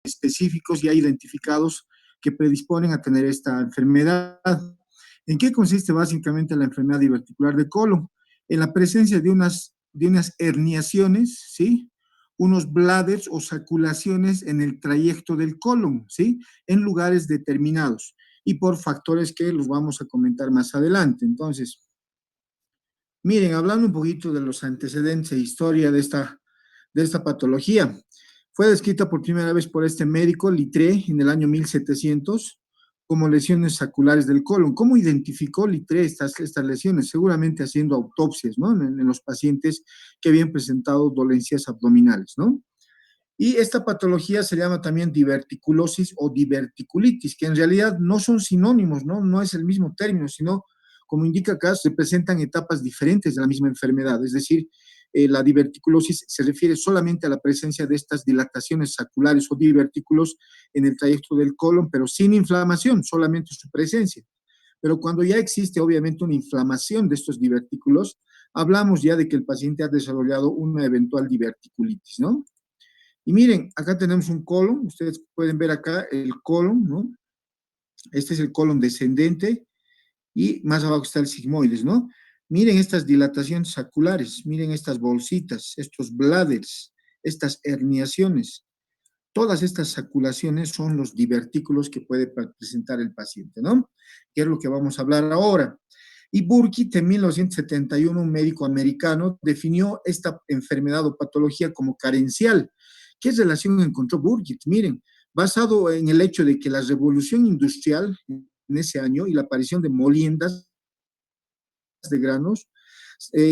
específicos ya identificados que predisponen a tener esta enfermedad. ¿En qué consiste básicamente la enfermedad diverticular de colon? En la presencia de unas herniaciones, ¿sí? Unos bladders o saculaciones en el trayecto del colon, ¿sí? En lugares determinados y por factores que los vamos a comentar más adelante. Entonces, miren, hablando un poquito de los antecedentes e historia de esta patología, fue descrita por primera vez por este médico, Littré, en el año 1700, como lesiones saculares del colon. ¿Cómo identificó Littré estas lesiones? Seguramente haciendo autopsias, ¿no? En los pacientes que habían presentado dolencias abdominales, ¿no? Y esta patología se llama también diverticulosis o diverticulitis, que en realidad no son sinónimos, ¿no? No es el mismo término, sino, como indica acá, se presentan etapas diferentes de la misma enfermedad. Es decir, la diverticulosis se refiere solamente a la presencia de estas dilataciones saculares o divertículos en el trayecto del colon, pero sin inflamación, solamente su presencia. Pero cuando ya existe, obviamente, una inflamación de estos divertículos, hablamos ya de que el paciente ha desarrollado una eventual diverticulitis, ¿no? Y miren, acá tenemos un colon, ustedes pueden ver acá el colon, ¿no? Este es el colon descendente y más abajo está el sigmoides, ¿no? Miren estas dilataciones saculares, miren estas bolsitas, estos bladders, estas herniaciones. Todas estas saculaciones son los divertículos que puede presentar el paciente, ¿no? Que es lo que vamos a hablar ahora. Y Burkitt en 1971, un médico americano, definió esta enfermedad o patología como carencial. ¿Qué relación encontró Burkitt? Miren, basado en el hecho de que la revolución industrial en ese año y la aparición de moliendas de granos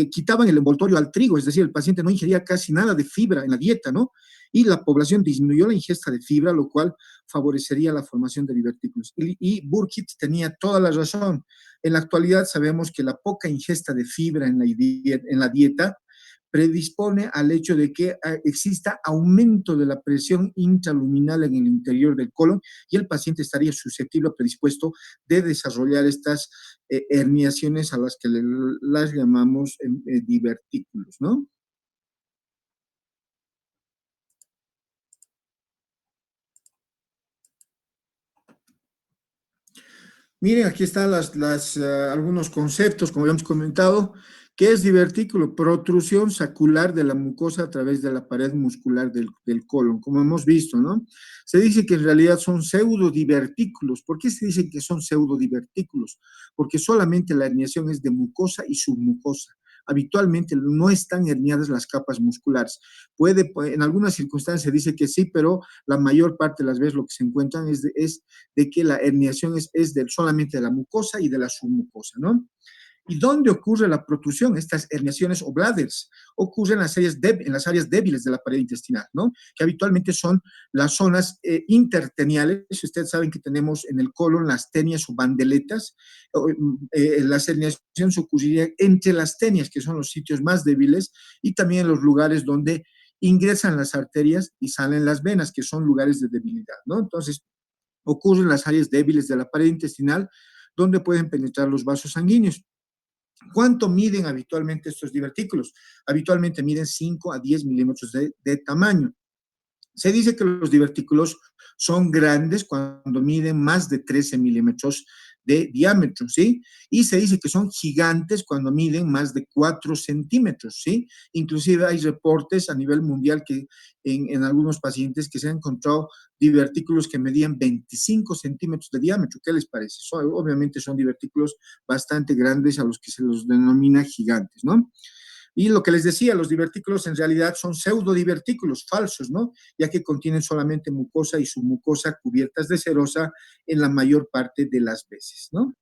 quitaban el envoltorio al trigo, es decir, el paciente no ingería casi nada de fibra en la dieta, ¿no? Y la población disminuyó la ingesta de fibra, lo cual favorecería la formación de divertículos. Y Burkitt tenía toda la razón. En la actualidad sabemos que la poca ingesta de fibra en la dieta predispone al hecho de que exista aumento de la presión intraluminal en el interior del colon y el paciente estaría susceptible o predispuesto de desarrollar estas herniaciones a las que las llamamos divertículos, ¿no? Miren, aquí están algunos conceptos, como habíamos comentado. ¿Qué es divertículo? Protrusión sacular de la mucosa a través de la pared muscular del colon, como hemos visto, ¿no? Se dice que en realidad son pseudodivertículos. ¿Por qué se dice que son pseudodivertículos? Porque solamente la herniación es de mucosa y submucosa. Habitualmente no están herniadas las capas musculares. En algunas circunstancias se dice que sí, pero la mayor parte de las veces lo que se encuentran es de que la herniación es solamente de la mucosa y de la submucosa, ¿no? ¿Y dónde ocurre la protrusión? Estas herniaciones o bladders ocurren en las áreas débiles de la pared intestinal, ¿no? Que habitualmente son las zonas interteniales. Ustedes saben que tenemos en el colon las tenias o bandeletas. Las herniaciones ocurrirían entre las tenias, que son los sitios más débiles, y también en los lugares donde ingresan las arterias y salen las venas, que son lugares de debilidad, ¿no? Entonces, ocurre en las áreas débiles de la pared intestinal, donde pueden penetrar los vasos sanguíneos. ¿Cuánto miden habitualmente estos divertículos? Habitualmente miden 5 a 10 milímetros de tamaño. Se dice que los divertículos son grandes cuando miden más de 13 milímetros de diámetro, ¿sí? Y se dice que son gigantes cuando miden más de 4 centímetros, ¿sí? Inclusive hay reportes a nivel mundial que en algunos pacientes que se han encontrado divertículos que medían 25 centímetros de diámetro. ¿Qué les parece? Obviamente son divertículos bastante grandes a los que se los denomina gigantes, ¿no? Y lo que les decía, los divertículos en realidad son pseudodivertículos falsos, ¿no? Ya que contienen solamente mucosa y submucosa cubiertas de serosa en la mayor parte de las veces, ¿no?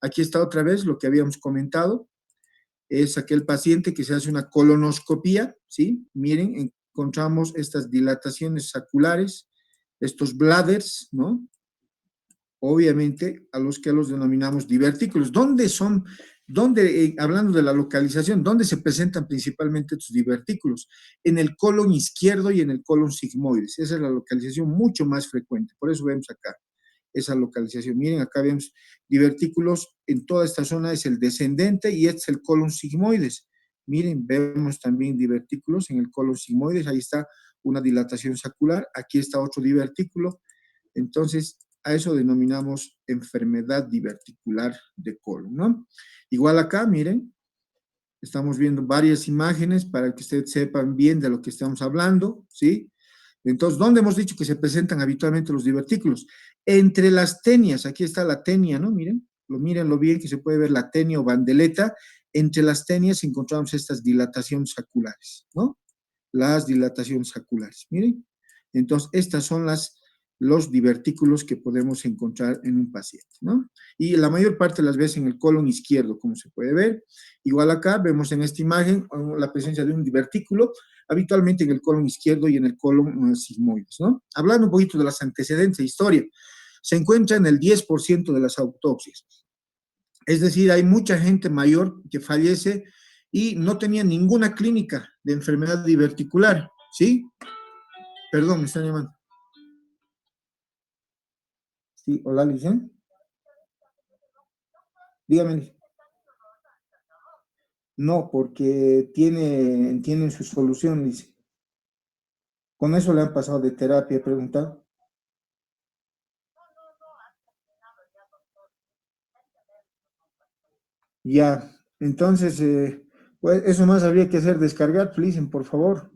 Aquí está otra vez lo que habíamos comentado, es aquel paciente que se hace una colonoscopía, ¿sí? Miren, encontramos estas dilataciones saculares, estos bladders, ¿no? Obviamente a los que los denominamos divertículos. Hablando de la localización, dónde se presentan principalmente estos divertículos? En el colon izquierdo y en el colon sigmoides. Esa es la localización mucho más frecuente. Por eso vemos acá esa localización. Miren, acá vemos divertículos en toda esta zona, es el descendente y este es el colon sigmoides. Miren, vemos también divertículos en el colon sigmoides. Ahí está una dilatación saccular, aquí está otro divertículo, entonces a eso denominamos enfermedad diverticular de colon, ¿no? Igual acá, miren, estamos viendo varias imágenes para que ustedes sepan bien de lo que estamos hablando, ¿sí? Entonces, ¿dónde hemos dicho que se presentan habitualmente los divertículos? Entre las tenias, aquí está la tenia, ¿no? Miren, mírenlo bien, que se puede ver la tenia o bandeleta. Entre las tenias encontramos estas dilataciones saculares, ¿no? Las dilataciones saculares, miren. Entonces, estas son los divertículos que podemos encontrar en un paciente, ¿no? Y la mayor parte de las veces en el colon izquierdo, como se puede ver. Igual acá vemos en esta imagen la presencia de un divertículo, habitualmente en el colon izquierdo y en el colon sigmoides, ¿no? Hablando un poquito de las antecedentes de historia, se encuentra en el 10% de las autopsias. Es decir, hay mucha gente mayor que fallece y no tenía ninguna clínica de enfermedad diverticular, ¿sí? Perdón, me están llamando. Sí, hola, Lice. Dígame, Lice. No, porque tienen su solución, Lice. Con eso le han pasado de terapia, he preguntado. Ya, entonces, pues eso más habría que hacer, descargar, Licen, por favor.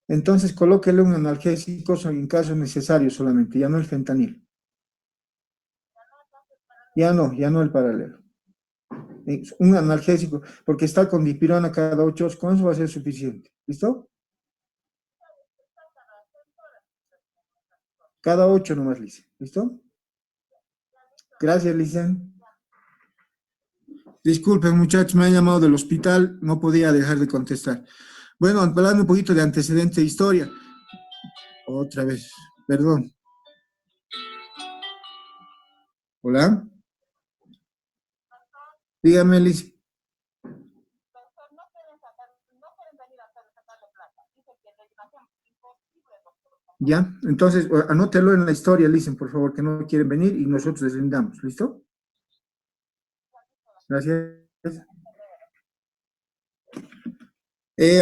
Entonces, colóquele un analgésico en casos necesarios solamente, ya no el fentanil. Ya no el paralelo. Un analgésico, porque está con dipirona cada 8 horas, con eso va a ser suficiente. ¿Listo? Cada 8 nomás, Lice. ¿Listo? Gracias, Licen. Disculpen, muchachos, me han llamado del hospital, no podía dejar de contestar. Bueno, hablando un poquito de antecedente de historia. Otra vez, perdón. Hola. Dígame, Liz. Ya, entonces anótelo en la historia, Lisen, por favor, que no quieren venir y nosotros les brindamos. ¿Listo? Gracias.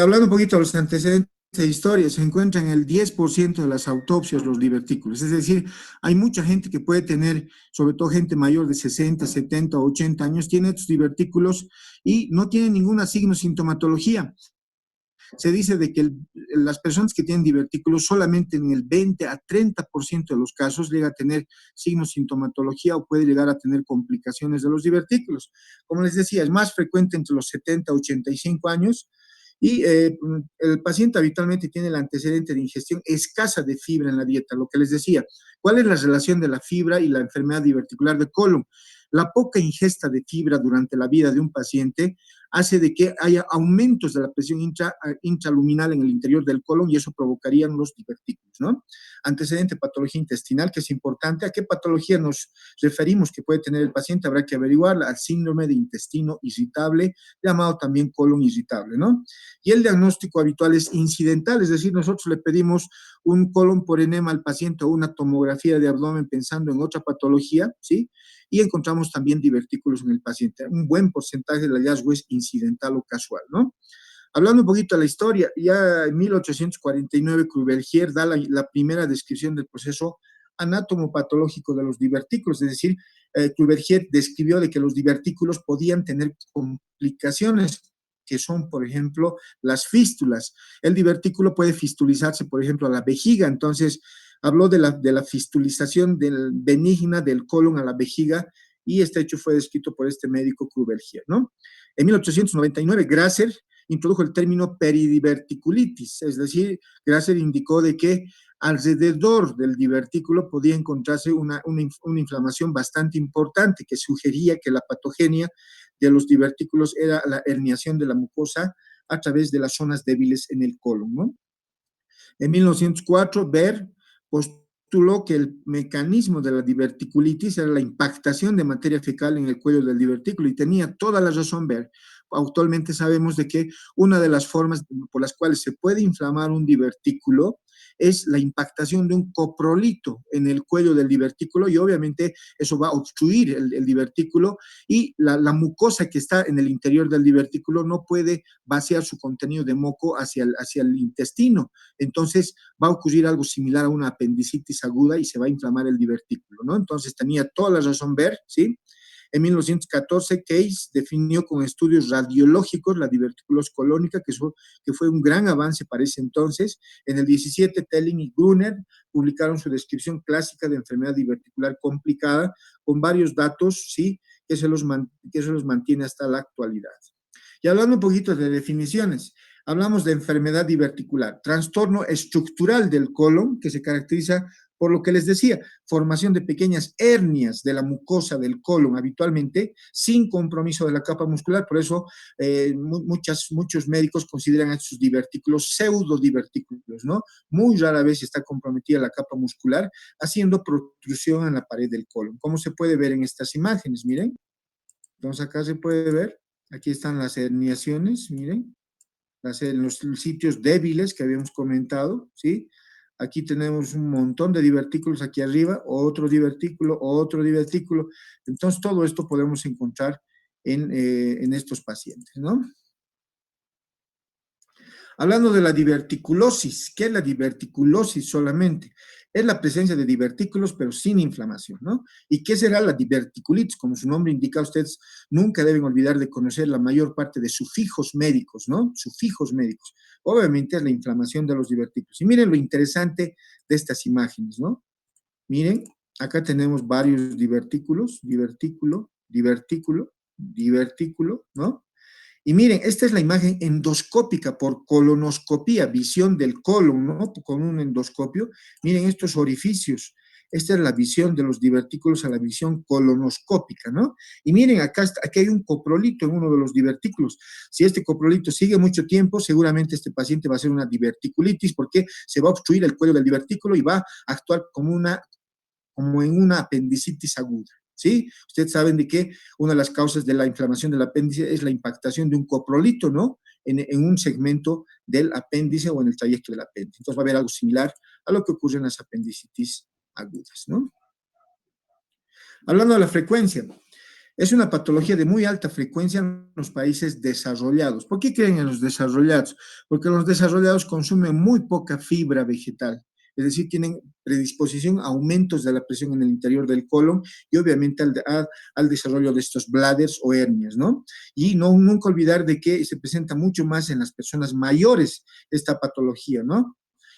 Hablando un poquito de los antecedentes de historia, se encuentran en el 10% de las autopsias los divertículos. Es decir, hay mucha gente que puede tener, sobre todo gente mayor de 60, 70 o 80 años, tiene estos divertículos y no tiene ninguna signo sintomatología. Se dice de que las personas que tienen divertículos solamente en el 20 a 30% de los casos llega a tener signos sintomatología o puede llegar a tener complicaciones de los divertículos. Como les decía, es más frecuente entre los 70 a 85 años y el paciente habitualmente tiene el antecedente de ingestión escasa de fibra en la dieta, lo que les decía. ¿Cuál es la relación de la fibra y la enfermedad diverticular de colon? La poca ingesta de fibra durante la vida de un paciente hace de que haya aumentos de la presión intraluminal en el interior del colon y eso provocaría los divertículos, ¿no? Antecedente patología intestinal, que es importante. ¿A qué patología nos referimos que puede tener el paciente? Habrá que averiguarla. Al síndrome de intestino irritable, llamado también colon irritable, ¿no? Y el diagnóstico habitual es incidental, es decir, nosotros le pedimos un colon por enema al paciente o una tomografía de abdomen pensando en otra patología, ¿sí? Y encontramos también divertículos en el paciente. Un buen porcentaje del hallazgo es incidental o casual, ¿no? Hablando un poquito de la historia, ya en 1849 Cubergier da la primera descripción del proceso anatomopatológico de los divertículos, es decir, Cubergier describió de que los divertículos podían tener complicaciones que son, por ejemplo, las fístulas. El divertículo puede fistulizarse, por ejemplo, a la vejiga, entonces habló de la fistulización benigna del colon a la vejiga y este hecho fue descrito por este médico Cubergier, ¿no? En 1899, Grasser introdujo el término peridiverticulitis, es decir, Grasser indicó de que alrededor del divertículo podía encontrarse una inflamación bastante importante que sugería que la patogenia de los divertículos era la herniación de la mucosa a través de las zonas débiles en el colon, ¿no? En 1904, Baer postuló que el mecanismo de la diverticulitis era la impactación de materia fecal en el cuello del divertículo y tenía toda la razón Baer, Actualmente sabemos de que una de las formas por las cuales se puede inflamar un divertículo es la impactación de un coprolito en el cuello del divertículo y obviamente eso va a obstruir el divertículo y la mucosa que está en el interior del divertículo no puede vaciar su contenido de moco hacia el intestino. Entonces va a ocurrir algo similar a una apendicitis aguda y se va a inflamar el divertículo, ¿no? Entonces tenía toda la razón Ver, ¿sí? En 1914, Case definió con estudios radiológicos la diverticulosis colónica, que fue un gran avance para ese entonces. En el 17, Telling y Gruner publicaron su descripción clásica de enfermedad diverticular complicada, con varios datos, ¿sí?, que se los mantiene hasta la actualidad. Y hablando un poquito de definiciones, hablamos de enfermedad diverticular, trastorno estructural del colon que se caracteriza por lo que les decía, formación de pequeñas hernias de la mucosa del colon habitualmente, sin compromiso de la capa muscular, por eso muchos médicos consideran a estos divertículos pseudodivertículos, ¿no? Muy rara vez está comprometida la capa muscular, haciendo protrusión en la pared del colon, como se puede ver en estas imágenes, miren. Entonces acá se puede ver, aquí están las herniaciones, miren, en los sitios débiles que habíamos comentado, ¿sí? Aquí tenemos un montón de divertículos aquí arriba, otro divertículo, otro divertículo. Entonces, todo esto podemos encontrar en estos pacientes, ¿no? Hablando de la diverticulosis, ¿qué es la diverticulosis solamente? Es la presencia de divertículos, pero sin inflamación, ¿no? ¿Y qué será la diverticulitis? Como su nombre indica, ustedes nunca deben olvidar de conocer la mayor parte de sufijos médicos, ¿no? Sufijos médicos. Obviamente es la inflamación de los divertículos. Y miren lo interesante de estas imágenes, ¿no? Miren, acá tenemos varios divertículos, divertículo, divertículo, divertículo, ¿no? Y miren, esta es la imagen endoscópica por colonoscopía, visión del colon, ¿no? Con un endoscopio. Miren estos orificios. Esta es la visión de los divertículos a la visión colonoscópica, ¿no? Y miren, aquí hay un coprolito en uno de los divertículos. Si este coprolito sigue mucho tiempo, seguramente este paciente va a hacer una diverticulitis porque se va a obstruir el cuello del divertículo y va a actuar como en una apendicitis aguda, ¿sí? Ustedes saben de que una de las causas de la inflamación del apéndice es la impactación de un coprolito, ¿no? En un segmento del apéndice o en el trayecto del apéndice. Entonces va a haber algo similar a lo que ocurre en las apendicitis agudas, ¿no? Hablando de la frecuencia, es una patología de muy alta frecuencia en los países desarrollados. ¿Por qué creen en los desarrollados? Porque los desarrollados consumen muy poca fibra vegetal, es decir, tienen predisposición a aumentos de la presión en el interior del colon y obviamente al desarrollo de estos bladders o hernias, ¿no? Y nunca olvidar de que se presenta mucho más en las personas mayores esta patología, ¿no?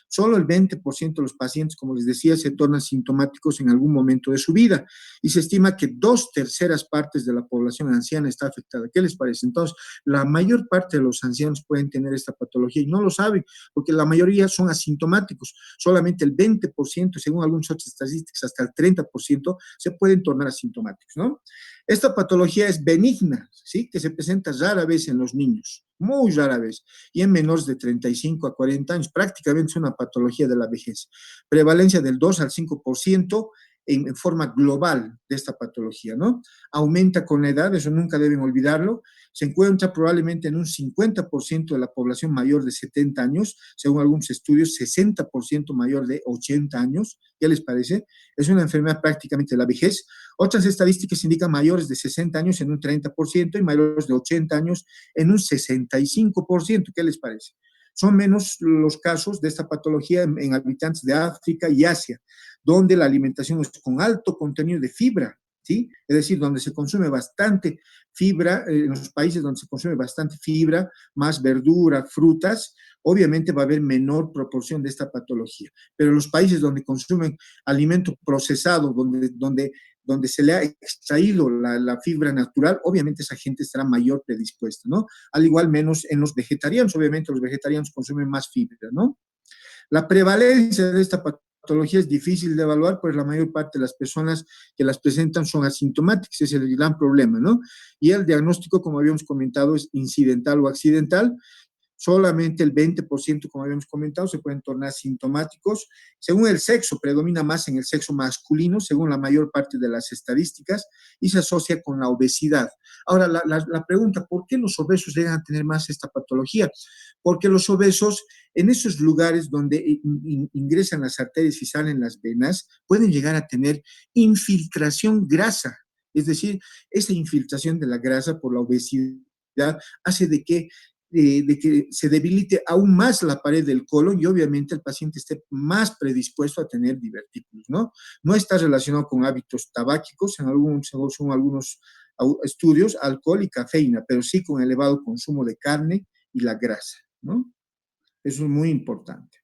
Solo el 20% de los pacientes, como les decía, se tornan sintomáticos en algún momento de su vida y se estima que 2/3 de la población anciana está afectada. ¿Qué les parece? Entonces, la mayor parte de los ancianos pueden tener esta patología y no lo saben porque la mayoría son asintomáticos. Solamente el 20%, según algunas otras estadísticas, hasta el 30% se pueden tornar asintomáticos, ¿no? Esta patología es benigna, ¿sí? Que se presenta rara vez en los niños, muy rara vez, y en menores de 35 a 40 años, prácticamente es una patología de la vejez. Prevalencia del 2 al 5% en forma global de esta patología, ¿no? Aumenta con la edad, eso nunca deben olvidarlo, se encuentra probablemente en un 50% de la población mayor de 70 años, según algunos estudios, 60% mayor de 80 años, ¿qué les parece? Es una enfermedad prácticamente de la vejez. Otras estadísticas indican mayores de 60 años en un 30% y mayores de 80 años en un 65%, ¿qué les parece? Son menos los casos de esta patología en habitantes de África y Asia, donde la alimentación es con alto contenido de fibra, ¿sí? Es decir, donde se consume bastante fibra, en los países donde se consume bastante fibra, más verdura, frutas, obviamente va a haber menor proporción de esta patología. Pero en los países donde consumen alimento procesado, donde se le ha extraído la fibra natural, obviamente esa gente estará mayor predispuesta, ¿no? Al igual menos en los vegetarianos, obviamente los vegetarianos consumen más fibra, ¿no? La prevalencia de esta patología es difícil de evaluar, pues la mayor parte de las personas que las presentan son asintomáticas, ese es el gran problema, ¿no? Y el diagnóstico, como habíamos comentado, es incidental o accidental, solamente el 20%, como habíamos comentado, se pueden tornar sintomáticos. Según el sexo, predomina más en el sexo masculino, según la mayor parte de las estadísticas, y se asocia con la obesidad. Ahora, la pregunta, ¿por qué los obesos llegan a tener más esta patología? Porque los obesos, en esos lugares donde ingresan las arterias y salen las venas, pueden llegar a tener infiltración grasa. Es decir, esa infiltración de la grasa por la obesidad hace de que se debilite aún más la pared del colon y obviamente el paciente esté más predispuesto a tener divertículos, ¿no? No está relacionado con hábitos tabáquicos, según algunos estudios, alcohol y cafeína, pero sí con elevado consumo de carne y la grasa, ¿no? Eso es muy importante.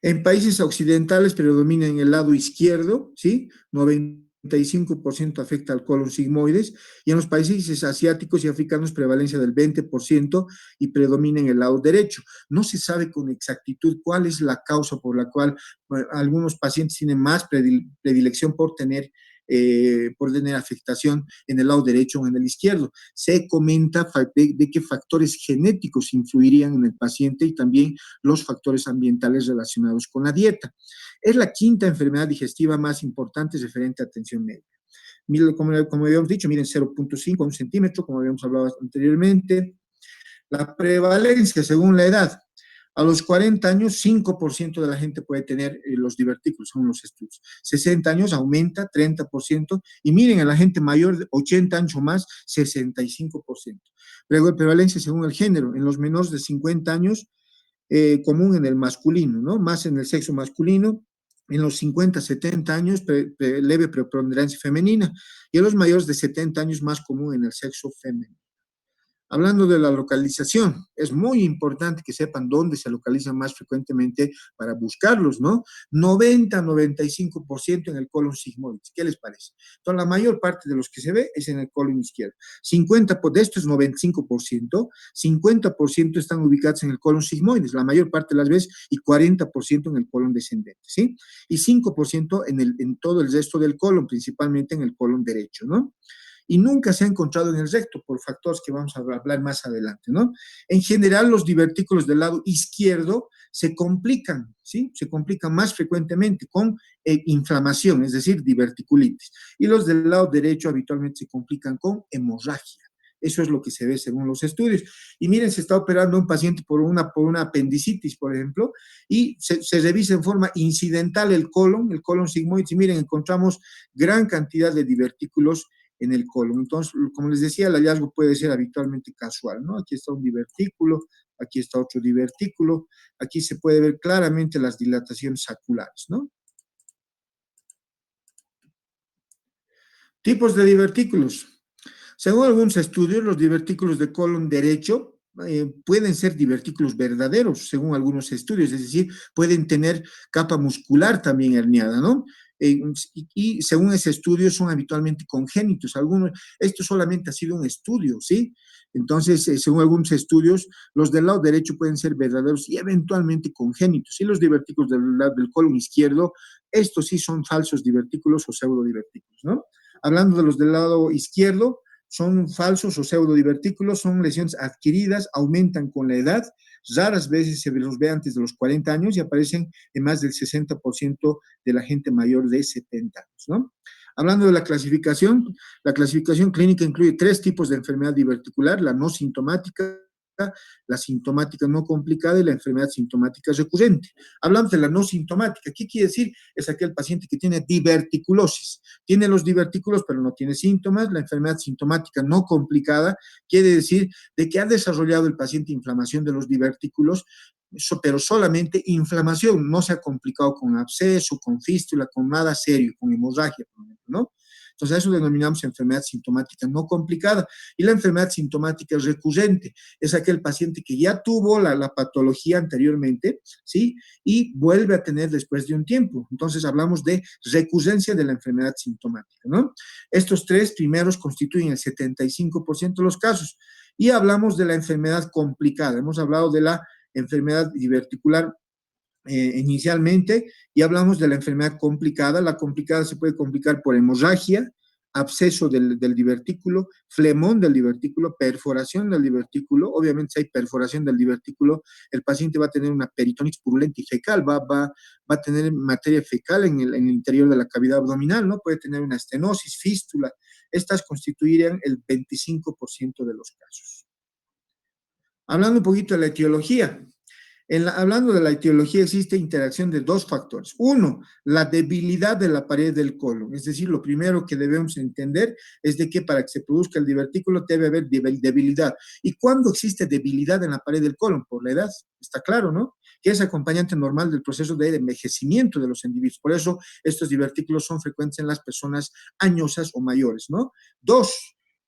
En países occidentales predomina en el lado izquierdo, ¿sí? 95% afecta al colon sigmoides, y en los países asiáticos y africanos prevalencia del 20% y predomina en el lado derecho. No se sabe con exactitud cuál es la causa por la cual algunos pacientes tienen más predilección por tener afectación en el lado derecho o en el izquierdo. Se comenta de qué factores genéticos influirían en el paciente y también los factores ambientales relacionados con la dieta. Es la quinta enfermedad digestiva más importante referente a atención médica. Como habíamos dicho, miren, 0.5 a 1 centímetro, como habíamos hablado anteriormente. La prevalencia según la edad. A los 40 años, 5% de la gente puede tener los divertículos, según los estudios. 60 años aumenta 30%, y miren, a la gente mayor de 80 años o más, 65%. Prevalencia según el género. En los menores de 50 años, común en el masculino, ¿no? Más en el sexo masculino. En los 50, 70 años, leve preponderancia femenina. Y en los mayores de 70 años, más común en el sexo femenino. Hablando de la localización, es muy importante que sepan dónde se localizan más frecuentemente para buscarlos, ¿no? 90-95% en el colon sigmoides. ¿Qué les parece? Entonces, la mayor parte de los que se ve es en el colon izquierdo. 50 de esto es 95%, 50% están ubicados en el colon sigmoides, la mayor parte de las veces, y 40% en el colon descendente, ¿sí? Y 5% en todo el resto del colon, principalmente en el colon derecho, ¿no? Y nunca se ha encontrado en el recto por factores que vamos a hablar más adelante, ¿no? En general, los divertículos del lado izquierdo se complican, ¿sí? Se complican más frecuentemente con inflamación, es decir, diverticulitis. Y los del lado derecho habitualmente se complican con hemorragia. Eso es lo que se ve según los estudios. Y miren, se está operando a un paciente por una apendicitis, por ejemplo, y se revisa en forma incidental el colon sigmoides, y miren, encontramos gran cantidad de divertículos en el colon. Entonces, como les decía, el hallazgo puede ser habitualmente casual, ¿no? Aquí está un divertículo, aquí está otro divertículo, aquí se puede ver claramente las dilataciones saculares, ¿no? Tipos de divertículos. Según algunos estudios, los divertículos de colon derecho pueden ser divertículos verdaderos, según algunos estudios, es decir, pueden tener capa muscular también herniada, ¿no? Y según ese estudio son habitualmente congénitos. Esto solamente ha sido un estudio, ¿sí? Entonces, según algunos estudios, los del lado derecho pueden ser verdaderos y eventualmente congénitos. Y los divertículos del colon izquierdo, estos sí son falsos divertículos o pseudodivertículos, ¿no? Hablando de los del lado izquierdo, son falsos o pseudodivertículos, son lesiones adquiridas, aumentan con la edad, raras veces se los ve antes de los 40 años y aparecen en más del 60% de la gente mayor de 70 años, ¿no? Hablando de la clasificación clínica incluye 3 tipos de enfermedad diverticular: la no sintomática, la sintomática no complicada y la enfermedad sintomática recurrente. Hablamos de la no sintomática. ¿Qué quiere decir? Es aquel paciente que tiene diverticulosis. Tiene los divertículos, pero no tiene síntomas. La enfermedad sintomática no complicada quiere decir de que ha desarrollado el paciente inflamación de los divertículos, pero solamente inflamación, no se ha complicado con absceso, con fístula, con nada serio, con hemorragia, por ejemplo, ¿no? Entonces, a eso denominamos enfermedad sintomática no complicada. Y la enfermedad sintomática recurrente es aquel paciente que ya tuvo la patología anteriormente, ¿sí? Y vuelve a tener después de un tiempo. Entonces, hablamos de recurrencia de la enfermedad sintomática, ¿no? Estos 3 primeros constituyen el 75% de los casos. Y hablamos de la enfermedad complicada. Hemos hablado de la enfermedad diverticular inicialmente, y hablamos de la enfermedad complicada. La complicada se puede complicar por hemorragia, absceso del divertículo, flemón del divertículo, perforación del divertículo. Obviamente, si hay perforación del divertículo, el paciente va a tener una peritonitis purulenta y fecal, va a tener materia fecal en el interior de la cavidad abdominal, ¿no? Puede tener una estenosis, fístula. Estas constituirían el 25% de los casos. Hablando un poquito de la etiología, hablando de la etiología, existe interacción de dos factores. Uno, la debilidad de la pared del colon. Es decir, lo primero que debemos entender es de que para que se produzca el divertículo debe haber debilidad. ¿Y cuándo existe debilidad en la pared del colon? Por la edad, está claro, ¿no? Que es acompañante normal del proceso de envejecimiento de los individuos. Por eso, estos divertículos son frecuentes en las personas añosas o mayores, ¿no? Dos,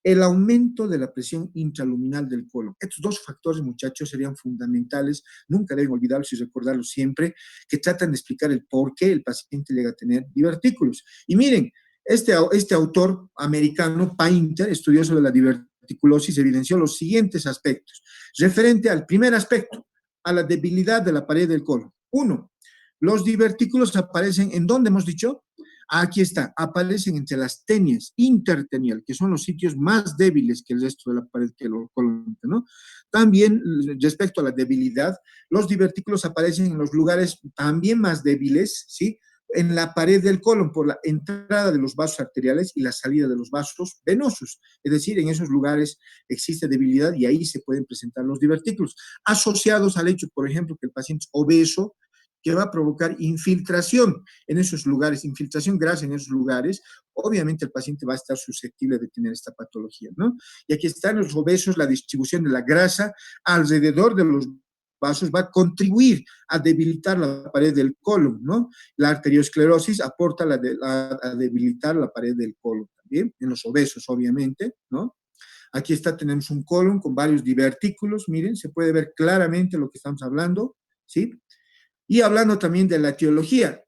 el aumento de la presión intraluminal del colon. Estos dos factores, muchachos, serían fundamentales, nunca deben olvidarlos y recordarlos siempre, que tratan de explicar el por qué el paciente llega a tener divertículos. Y miren, este autor americano, Painter, estudioso de la diverticulosis, evidenció los siguientes aspectos. Referente al primer aspecto, a la debilidad de la pared del colon. Uno, los divertículos aparecen, ¿en dónde hemos dicho? Aquí está, aparecen entre las tenias, intertenial, que son los sitios más débiles que el resto de la pared que lo colon, ¿no? También, respecto a la debilidad, los divertículos aparecen en los lugares también más débiles, ¿sí? En la pared del colon, por la entrada de los vasos arteriales y la salida de los vasos venosos. Es decir, en esos lugares existe debilidad y ahí se pueden presentar los divertículos, asociados al hecho, por ejemplo, que el paciente es obeso, que va a provocar infiltración en esos lugares, infiltración grasa en esos lugares. Obviamente el paciente va a estar susceptible de tener esta patología, ¿no? Y aquí están los obesos, la distribución de la grasa alrededor de los vasos va a contribuir a debilitar la pared del colon, ¿no? La arteriosclerosis aporta a debilitar la pared del colon también, en los obesos, obviamente, ¿no? Aquí está, tenemos un colon con varios divertículos, miren, se puede ver claramente lo que estamos hablando, ¿sí? Y hablando también de la etiología,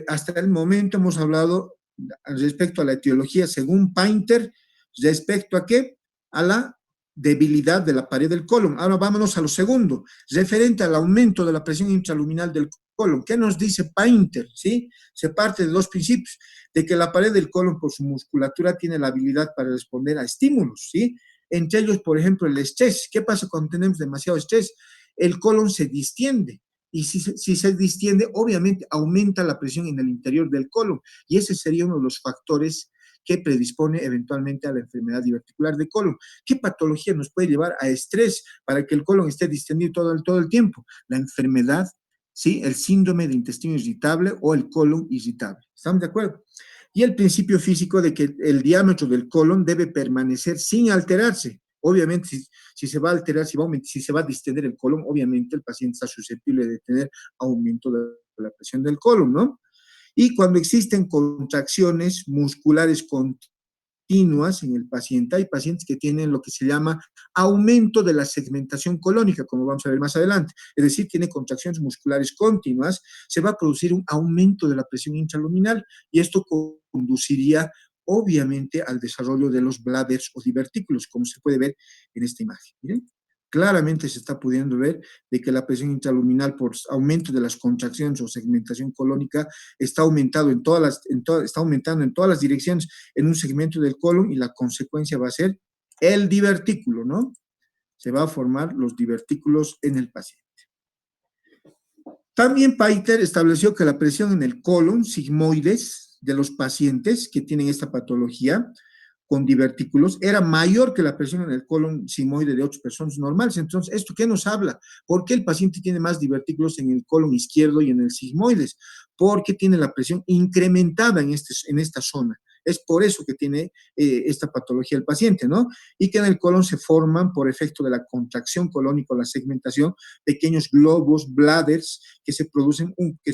hasta el momento hemos hablado respecto a la etiología según Painter, respecto a qué? A la debilidad de la pared del colon. Ahora vámonos a lo segundo, referente al aumento de la presión intraluminal del colon. ¿Qué nos dice Painter? ¿Sí? Se parte de dos principios, de que la pared del colon por su musculatura tiene la habilidad para responder a estímulos, ¿sí? Entre ellos, por ejemplo, el estrés. ¿Qué pasa cuando tenemos demasiado estrés? El colon se distiende y si se distiende, obviamente aumenta la presión en el interior del colon y ese sería uno de los factores que predispone eventualmente a la enfermedad diverticular de colon. ¿Qué patología nos puede llevar a estrés para que el colon esté distendido todo el tiempo? La enfermedad, ¿sí? El síndrome de intestino irritable o el colon irritable. ¿Estamos de acuerdo? Y el principio físico de que el diámetro del colon debe permanecer sin alterarse. Obviamente, si se va a alterar, si se va a distender el colon, obviamente el paciente está susceptible de tener aumento de la presión del colon, ¿no? Y cuando existen contracciones musculares continuas en el paciente, hay pacientes que tienen lo que se llama aumento de la segmentación colónica, como vamos a ver más adelante. Es decir, tiene contracciones musculares continuas, se va a producir un aumento de la presión intraluminal y esto conduciría obviamente al desarrollo de los bladders o divertículos, como se puede ver en esta imagen. Miren, claramente se está pudiendo ver de que la presión intraluminal por aumento de las contracciones o segmentación colónica está aumentando está aumentando en todas las direcciones en un segmento del colon y la consecuencia va a ser el divertículo, ¿no? Se va a formar los divertículos en el paciente. También Painter estableció que la presión en el colon sigmoides de los pacientes que tienen esta patología con divertículos era mayor que la presión en el colon sigmoide de otras personas normales. Entonces, ¿esto qué nos habla? ¿Por qué el paciente tiene más divertículos en el colon izquierdo y en el sigmoides? Porque tiene la presión incrementada en esta zona. Es por eso que tiene esta patología el paciente, ¿no? Y que en el colon se forman, por efecto de la contracción colónica o la segmentación, pequeños globos, bladders, que se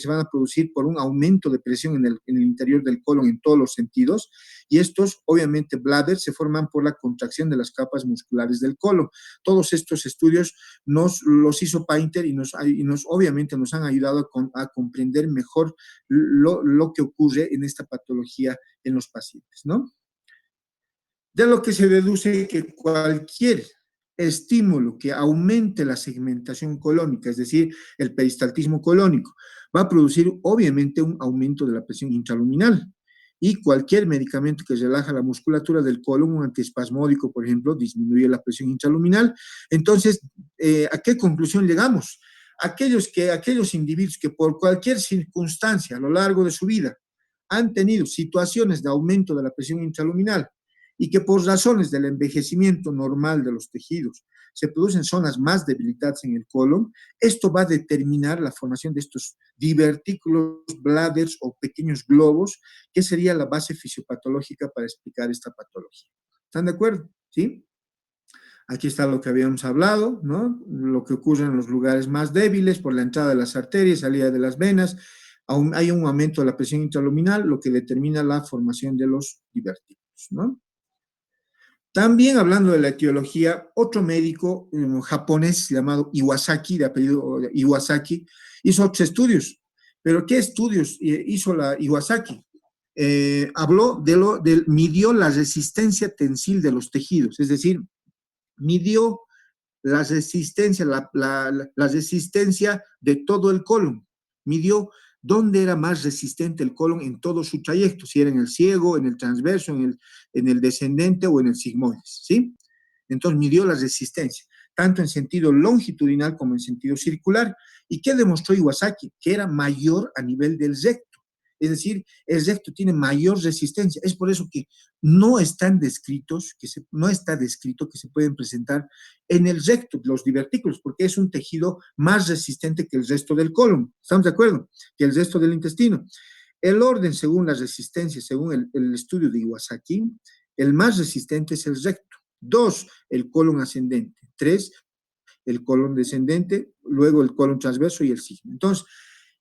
van a producir por un aumento de presión en el interior del colon en todos los sentidos. Y estos, obviamente, bladders se forman por la contracción de las capas musculares del colon. Todos estos estudios los hizo Painter y obviamente nos han ayudado a comprender mejor lo que ocurre en esta patología en los pacientes, ¿no? De lo que se deduce que cualquier estímulo que aumente la segmentación colónica, es decir, el peristaltismo colónico, va a producir obviamente un aumento de la presión intraluminal. y cualquier medicamento que relaja la musculatura del colon, un antiespasmódico, por ejemplo, disminuye la presión intraluminal. Entonces, ¿a qué conclusión llegamos? Aquellos individuos que por cualquier circunstancia a lo largo de su vida han tenido situaciones de aumento de la presión intraluminal y que por razones del envejecimiento normal de los tejidos se producen zonas más debilitadas en el colon, esto va a determinar la formación de estos divertículos, bladders o pequeños globos, que sería la base fisiopatológica para explicar esta patología. ¿Están de acuerdo? ¿Sí? Aquí está lo que habíamos hablado, ¿no? Lo que ocurre en los lugares más débiles por la entrada de las arterias, salida de las venas. Hay un aumento de la presión intraluminal, lo que determina la formación de los divertículos, ¿no? También hablando de la etiología, otro médico japonés llamado Iwasaki, de apellido Iwasaki, hizo otros estudios. ¿Pero qué estudios hizo la Iwasaki? Habló midió la resistencia tensil de los tejidos, es decir, midió la resistencia, la resistencia de todo el colon, midió dónde era más resistente el colon en todo su trayecto, si era en el ciego, en el transverso, en el descendente o en el sigmoides, ¿sí? Entonces midió la resistencia, tanto en sentido longitudinal como en sentido circular. ¿Y qué demostró Iwasaki? Que era mayor a nivel del recto. Es decir, el recto tiene mayor resistencia. Es por eso que no está descrito que se pueden presentar en el recto los divertículos, porque es un tejido más resistente que el resto del colon. ¿Estamos de acuerdo? Que el resto del intestino. El orden según la resistencia, según el estudio de Iwasaki, el más resistente es el recto. 2, el colon ascendente. 3, el colon descendente, luego el colon transverso y el signo. Entonces,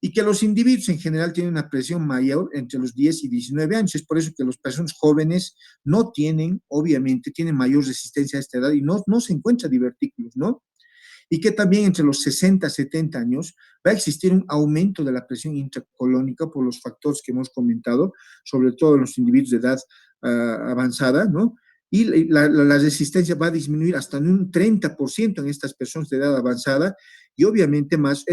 y que los individuos en general tienen una presión mayor entre los 10 y 19 años. Es por eso que las personas jóvenes no tienen, obviamente, tienen mayor resistencia a esta edad y no se encuentran divertículos, ¿no? Y que también entre los 60 a 70 años va a existir un aumento de la presión intracolónica por los factores que hemos comentado, sobre todo en los individuos de edad avanzada, ¿no? Y la resistencia va a disminuir hasta en un 30% en estas personas de edad avanzada, y obviamente más,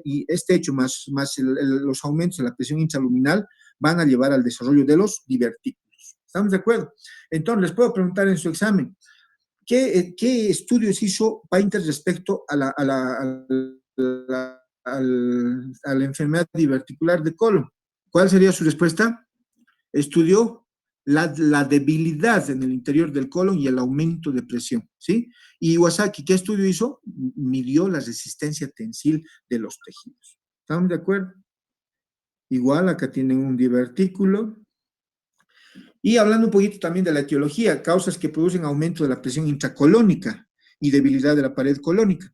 y este hecho más los aumentos de la presión intraluminal van a llevar al desarrollo de los divertículos. ¿Estamos de acuerdo? Entonces, les puedo preguntar en su examen, ¿qué estudios hizo Painter respecto a la enfermedad diverticular de colon? ¿Cuál sería su respuesta? Estudió la debilidad en el interior del colon y el aumento de presión, ¿sí? Y Iwasaki, ¿qué estudio hizo? Midió la resistencia tensil de los tejidos. ¿Estamos de acuerdo? Igual, acá tienen un divertículo. Y hablando un poquito también de la etiología, causas que producen aumento de la presión intracolónica y debilidad de la pared colónica.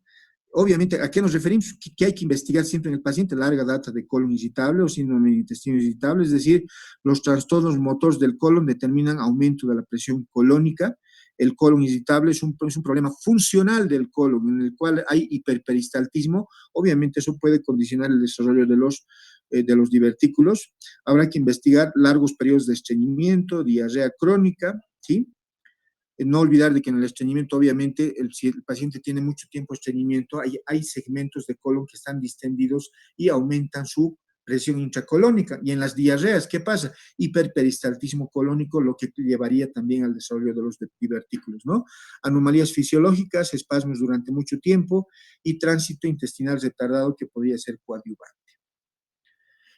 Obviamente, ¿a qué nos referimos? Que hay que investigar siempre en el paciente larga data de colon irritable o síndrome de intestino irritable, es decir, los trastornos motores del colon determinan aumento de la presión colónica. El colon irritable es un problema funcional del colon, en el cual hay hiperperistaltismo. Obviamente, eso puede condicionar el desarrollo de los divertículos. Habrá que investigar largos periodos de estreñimiento, diarrea crónica, ¿sí? No olvidar de que en el estreñimiento, obviamente, si el paciente tiene mucho tiempo de estreñimiento, hay segmentos de colon que están distendidos y aumentan su presión intracolónica. Y en las diarreas, ¿qué pasa? Hiperperistaltismo colónico, lo que llevaría también al desarrollo de los divertículos, ¿no? Anomalías fisiológicas, espasmos durante mucho tiempo y tránsito intestinal retardado que podría ser coadyuvante.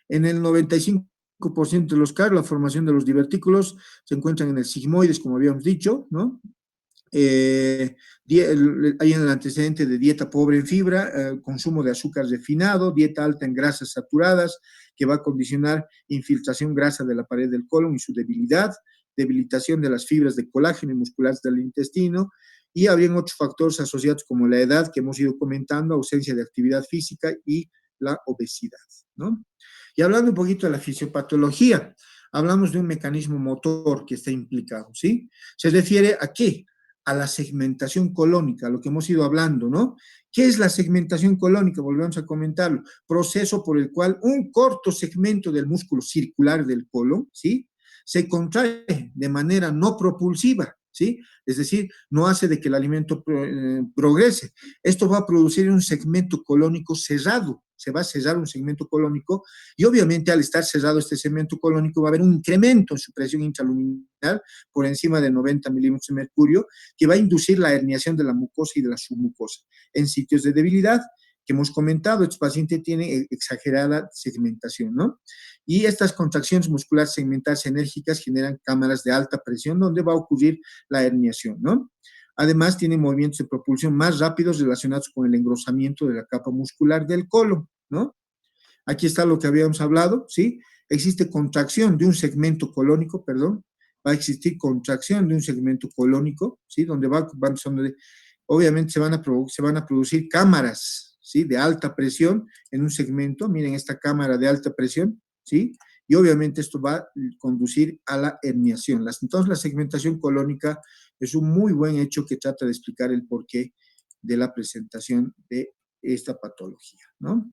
En el 95% de los casos, la formación de los divertículos se encuentran en el sigmoides, como habíamos dicho, ¿no? Hay el antecedente de dieta pobre en fibra, consumo de azúcar refinado, dieta alta en grasas saturadas, que va a condicionar infiltración grasa de la pared del colon y su debilidad, debilitación de las fibras de colágeno y musculares del intestino, y habrían otros factores asociados como la edad, que hemos ido comentando, ausencia de actividad física y la obesidad, ¿no? Y hablando un poquito de la fisiopatología, hablamos de un mecanismo motor que está implicado, ¿sí? ¿Se refiere a qué? A la segmentación colónica, lo que hemos ido hablando, ¿no? ¿Qué es la segmentación colónica? Volvemos a comentarlo. Proceso por el cual un corto segmento del músculo circular del colon, ¿sí? Se contrae de manera no propulsiva, ¿sí? Es decir, no hace de que el alimento progrese. Esto va a producir un segmento colónico cerrado, se va a cerrar un segmento colónico y obviamente al estar cerrado este segmento colónico va a haber un incremento en su presión intraluminal por encima de 90 milímetros de mercurio que va a inducir la herniación de la mucosa y de la submucosa. En sitios de debilidad que hemos comentado, estos pacientes tienen exagerada segmentación, ¿no? Y estas contracciones musculares segmentales enérgicas generan cámaras de alta presión donde va a ocurrir la herniación, ¿no? Además, tienen movimientos de propulsión más rápidos relacionados con el engrosamiento de la capa muscular del colon, ¿no? Aquí está lo que habíamos hablado, ¿sí? Existe contracción de un segmento colónico, perdón, va a existir contracción de un segmento colónico, ¿sí? Donde obviamente se van a producir cámaras, ¿sí? De alta presión en un segmento, miren esta cámara de alta presión, ¿sí? Y obviamente esto va a conducir a la herniación. Entonces la segmentación colónica es un muy buen hecho que trata de explicar el porqué de la presentación de esta patología, ¿no?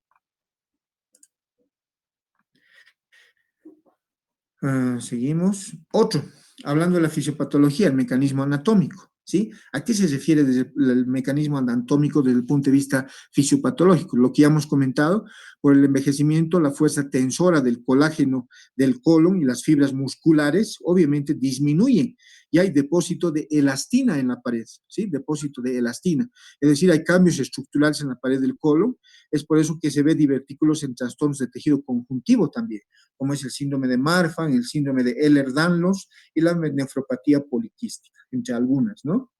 Seguimos. Otro, hablando de la fisiopatología, el mecanismo anatómico, ¿sí? ¿A qué se refiere desde el mecanismo anatómico desde el punto de vista fisiopatológico? Lo que ya hemos comentado, por el envejecimiento, la fuerza tensora del colágeno del colon y las fibras musculares, obviamente, disminuyen y hay depósito de elastina en la pared, ¿sí? Depósito de elastina. Es decir, hay cambios estructurales en la pared del colon, es por eso que se ve divertículos en trastornos de tejido conjuntivo también, como es el síndrome de Marfan, el síndrome de Ehlers-Danlos y la nefropatía poliquística, entre algunas, ¿no?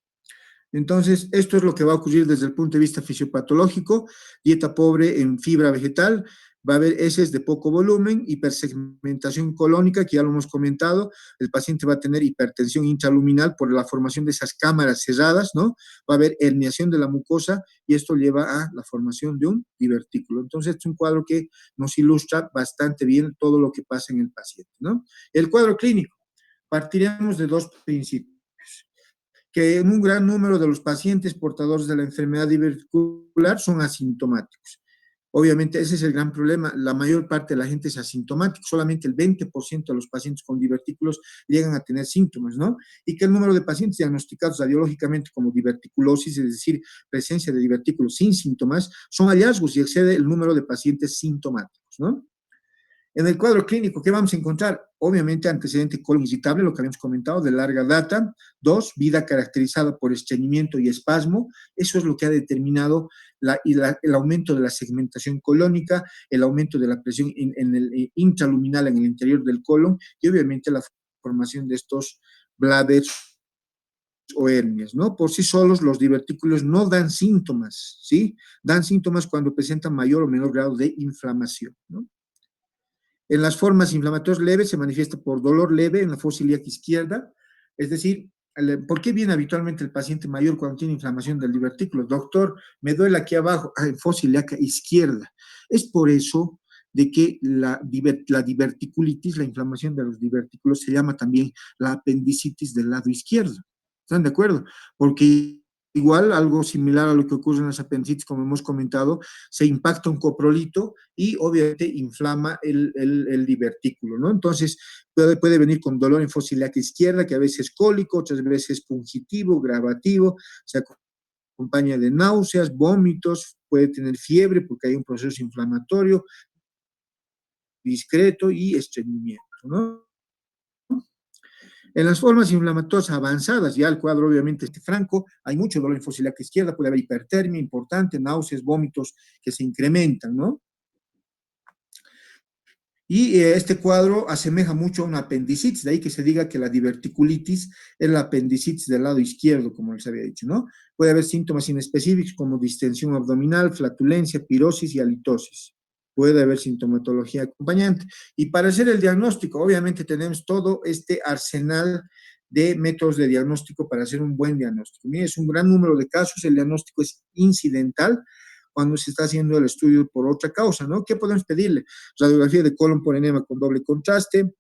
Entonces, esto es lo que va a ocurrir desde el punto de vista fisiopatológico, dieta pobre en fibra vegetal, va a haber heces de poco volumen, hipersegmentación colónica, que ya lo hemos comentado, el paciente va a tener hipertensión intraluminal por la formación de esas cámaras cerradas, ¿no? Va a haber herniación de la mucosa y esto lleva a la formación de un divertículo. Entonces, es un cuadro que nos ilustra bastante bien todo lo que pasa en el paciente, ¿no? El cuadro clínico, partiremos de dos principios que en un gran número de los pacientes portadores de la enfermedad diverticular son asintomáticos. Obviamente ese es el gran problema, la mayor parte de la gente es asintomática, solamente el 20% de los pacientes con divertículos llegan a tener síntomas, ¿no? Y que el número de pacientes diagnosticados radiológicamente como diverticulosis, es decir, presencia de divertículos sin síntomas, son hallazgos y excede el número de pacientes sintomáticos, ¿no? En el cuadro clínico, ¿qué vamos a encontrar? Obviamente, antecedente colon irritable, lo que habíamos comentado, de larga data. Dos, vida caracterizada por estreñimiento y espasmo. Eso es lo que ha determinado el aumento de la segmentación colónica, el aumento de la presión en el intraluminal en el interior del colon y obviamente la formación de estos bladders o hernias, ¿no? Por sí solos los divertículos no dan síntomas, ¿sí? Dan síntomas cuando presentan mayor o menor grado de inflamación, ¿no? En las formas inflamatorias leves se manifiesta por dolor leve en la fosa ilíaca izquierda, es decir, ¿por qué viene habitualmente el paciente mayor cuando tiene inflamación del divertículo? Doctor, me duele aquí abajo, en fosa ilíaca izquierda. Es por eso de que la diverticulitis, la inflamación de los divertículos, se llama también la apendicitis del lado izquierdo. ¿Están de acuerdo? Porque igual, algo similar a lo que ocurre en las apendicitis, como hemos comentado, se impacta un coprolito y obviamente inflama el divertículo, ¿no? Entonces, puede venir con dolor en fosa ilíaca izquierda, que a veces es cólico, otras veces pungitivo, gravativo, se acompaña de náuseas, vómitos, puede tener fiebre porque hay un proceso inflamatorio discreto y estreñimiento, ¿no? En las formas inflamatorias avanzadas, ya el cuadro obviamente franco, hay mucho dolor en fosa ilíaca izquierda, puede haber hipertermia importante, náuseas, vómitos que se incrementan, ¿no? Y este cuadro asemeja mucho a una apendicitis, de ahí que se diga que la diverticulitis es la apendicitis del lado izquierdo, como les había dicho, ¿no? Puede haber síntomas inespecíficos como distensión abdominal, flatulencia, pirosis y halitosis. Puede haber sintomatología acompañante. Y para hacer el diagnóstico, obviamente tenemos todo este arsenal de métodos de diagnóstico para hacer un buen diagnóstico. Mire, es un gran número de casos, el diagnóstico es incidental cuando se está haciendo el estudio por otra causa, ¿no? ¿Qué podemos pedirle? Radiografía de colon por enema con doble contraste,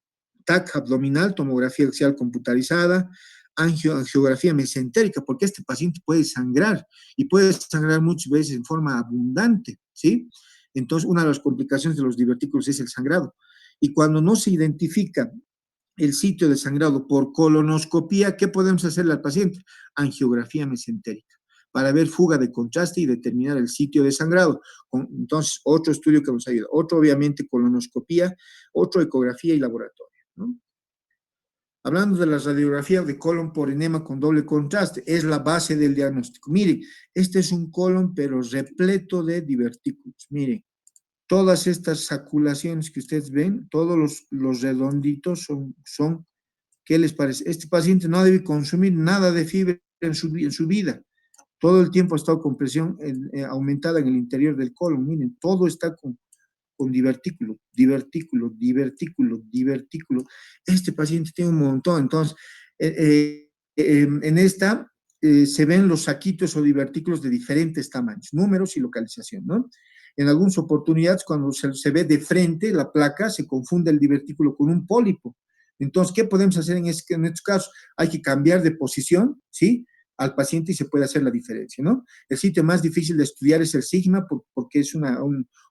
TAC abdominal, tomografía axial computarizada, angiografía mesentérica, porque este paciente puede sangrar y puede sangrar muchas veces en forma abundante, ¿sí? Entonces, una de las complicaciones de los divertículos es el sangrado. Y cuando no se identifica el sitio de sangrado por colonoscopía, ¿qué podemos hacerle al paciente? Angiografía mesentérica, para ver fuga de contraste y determinar el sitio de sangrado. Entonces, otro estudio que nos ayuda. Otro, obviamente, colonoscopía, otro, ecografía y laboratorio, ¿no? Hablando de la radiografía de colon por enema con doble contraste, es la base del diagnóstico. Miren, este es un colon, pero repleto de divertículos. Miren, todas estas saculaciones que ustedes ven, todos los redonditos son, ¿qué les parece? Este paciente no debe consumir nada de fibra en su vida. Todo el tiempo ha estado con presión aumentada en el interior del colon. Miren, todo está con divertículo, divertículo, divertículo, divertículo. Este paciente tiene un montón. Entonces, en esta se ven los saquitos o divertículos de diferentes tamaños, números y localización, ¿no? En algunas oportunidades, cuando se ve de frente la placa, se confunde el divertículo con un pólipo. Entonces, ¿qué podemos hacer en estos casos? Hay que cambiar de posición, ¿sí?, al paciente y se puede hacer la diferencia, ¿no? El sitio más difícil de estudiar es el sigma porque es un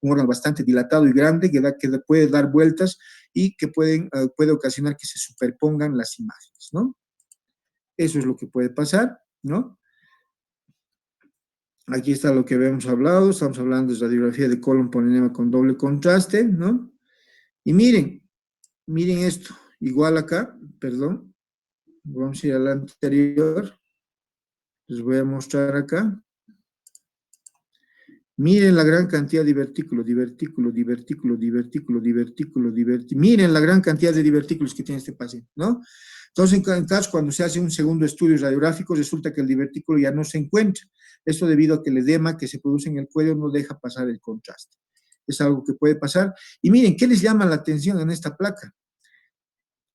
órgano bastante dilatado y grande que puede dar vueltas y que puede ocasionar que se superpongan las imágenes, ¿no? Eso es lo que puede pasar, ¿no? Aquí está lo que habíamos hablado, estamos hablando de radiografía de colon por enema con doble contraste, ¿no? Y miren esto, igual acá, perdón, vamos a ir al anterior, les voy a mostrar acá. Miren la gran cantidad de divertículos, divertículo, divertículo, divertículo, divertículo, divertículo. Miren la gran cantidad de divertículos que tiene este paciente, ¿no? Entonces, en caso, cuando se hace un segundo estudio radiográfico, resulta que el divertículo ya no se encuentra. Esto debido a que el edema que se produce en el cuello no deja pasar el contraste. Es algo que puede pasar. Y miren, ¿qué les llama la atención en esta placa?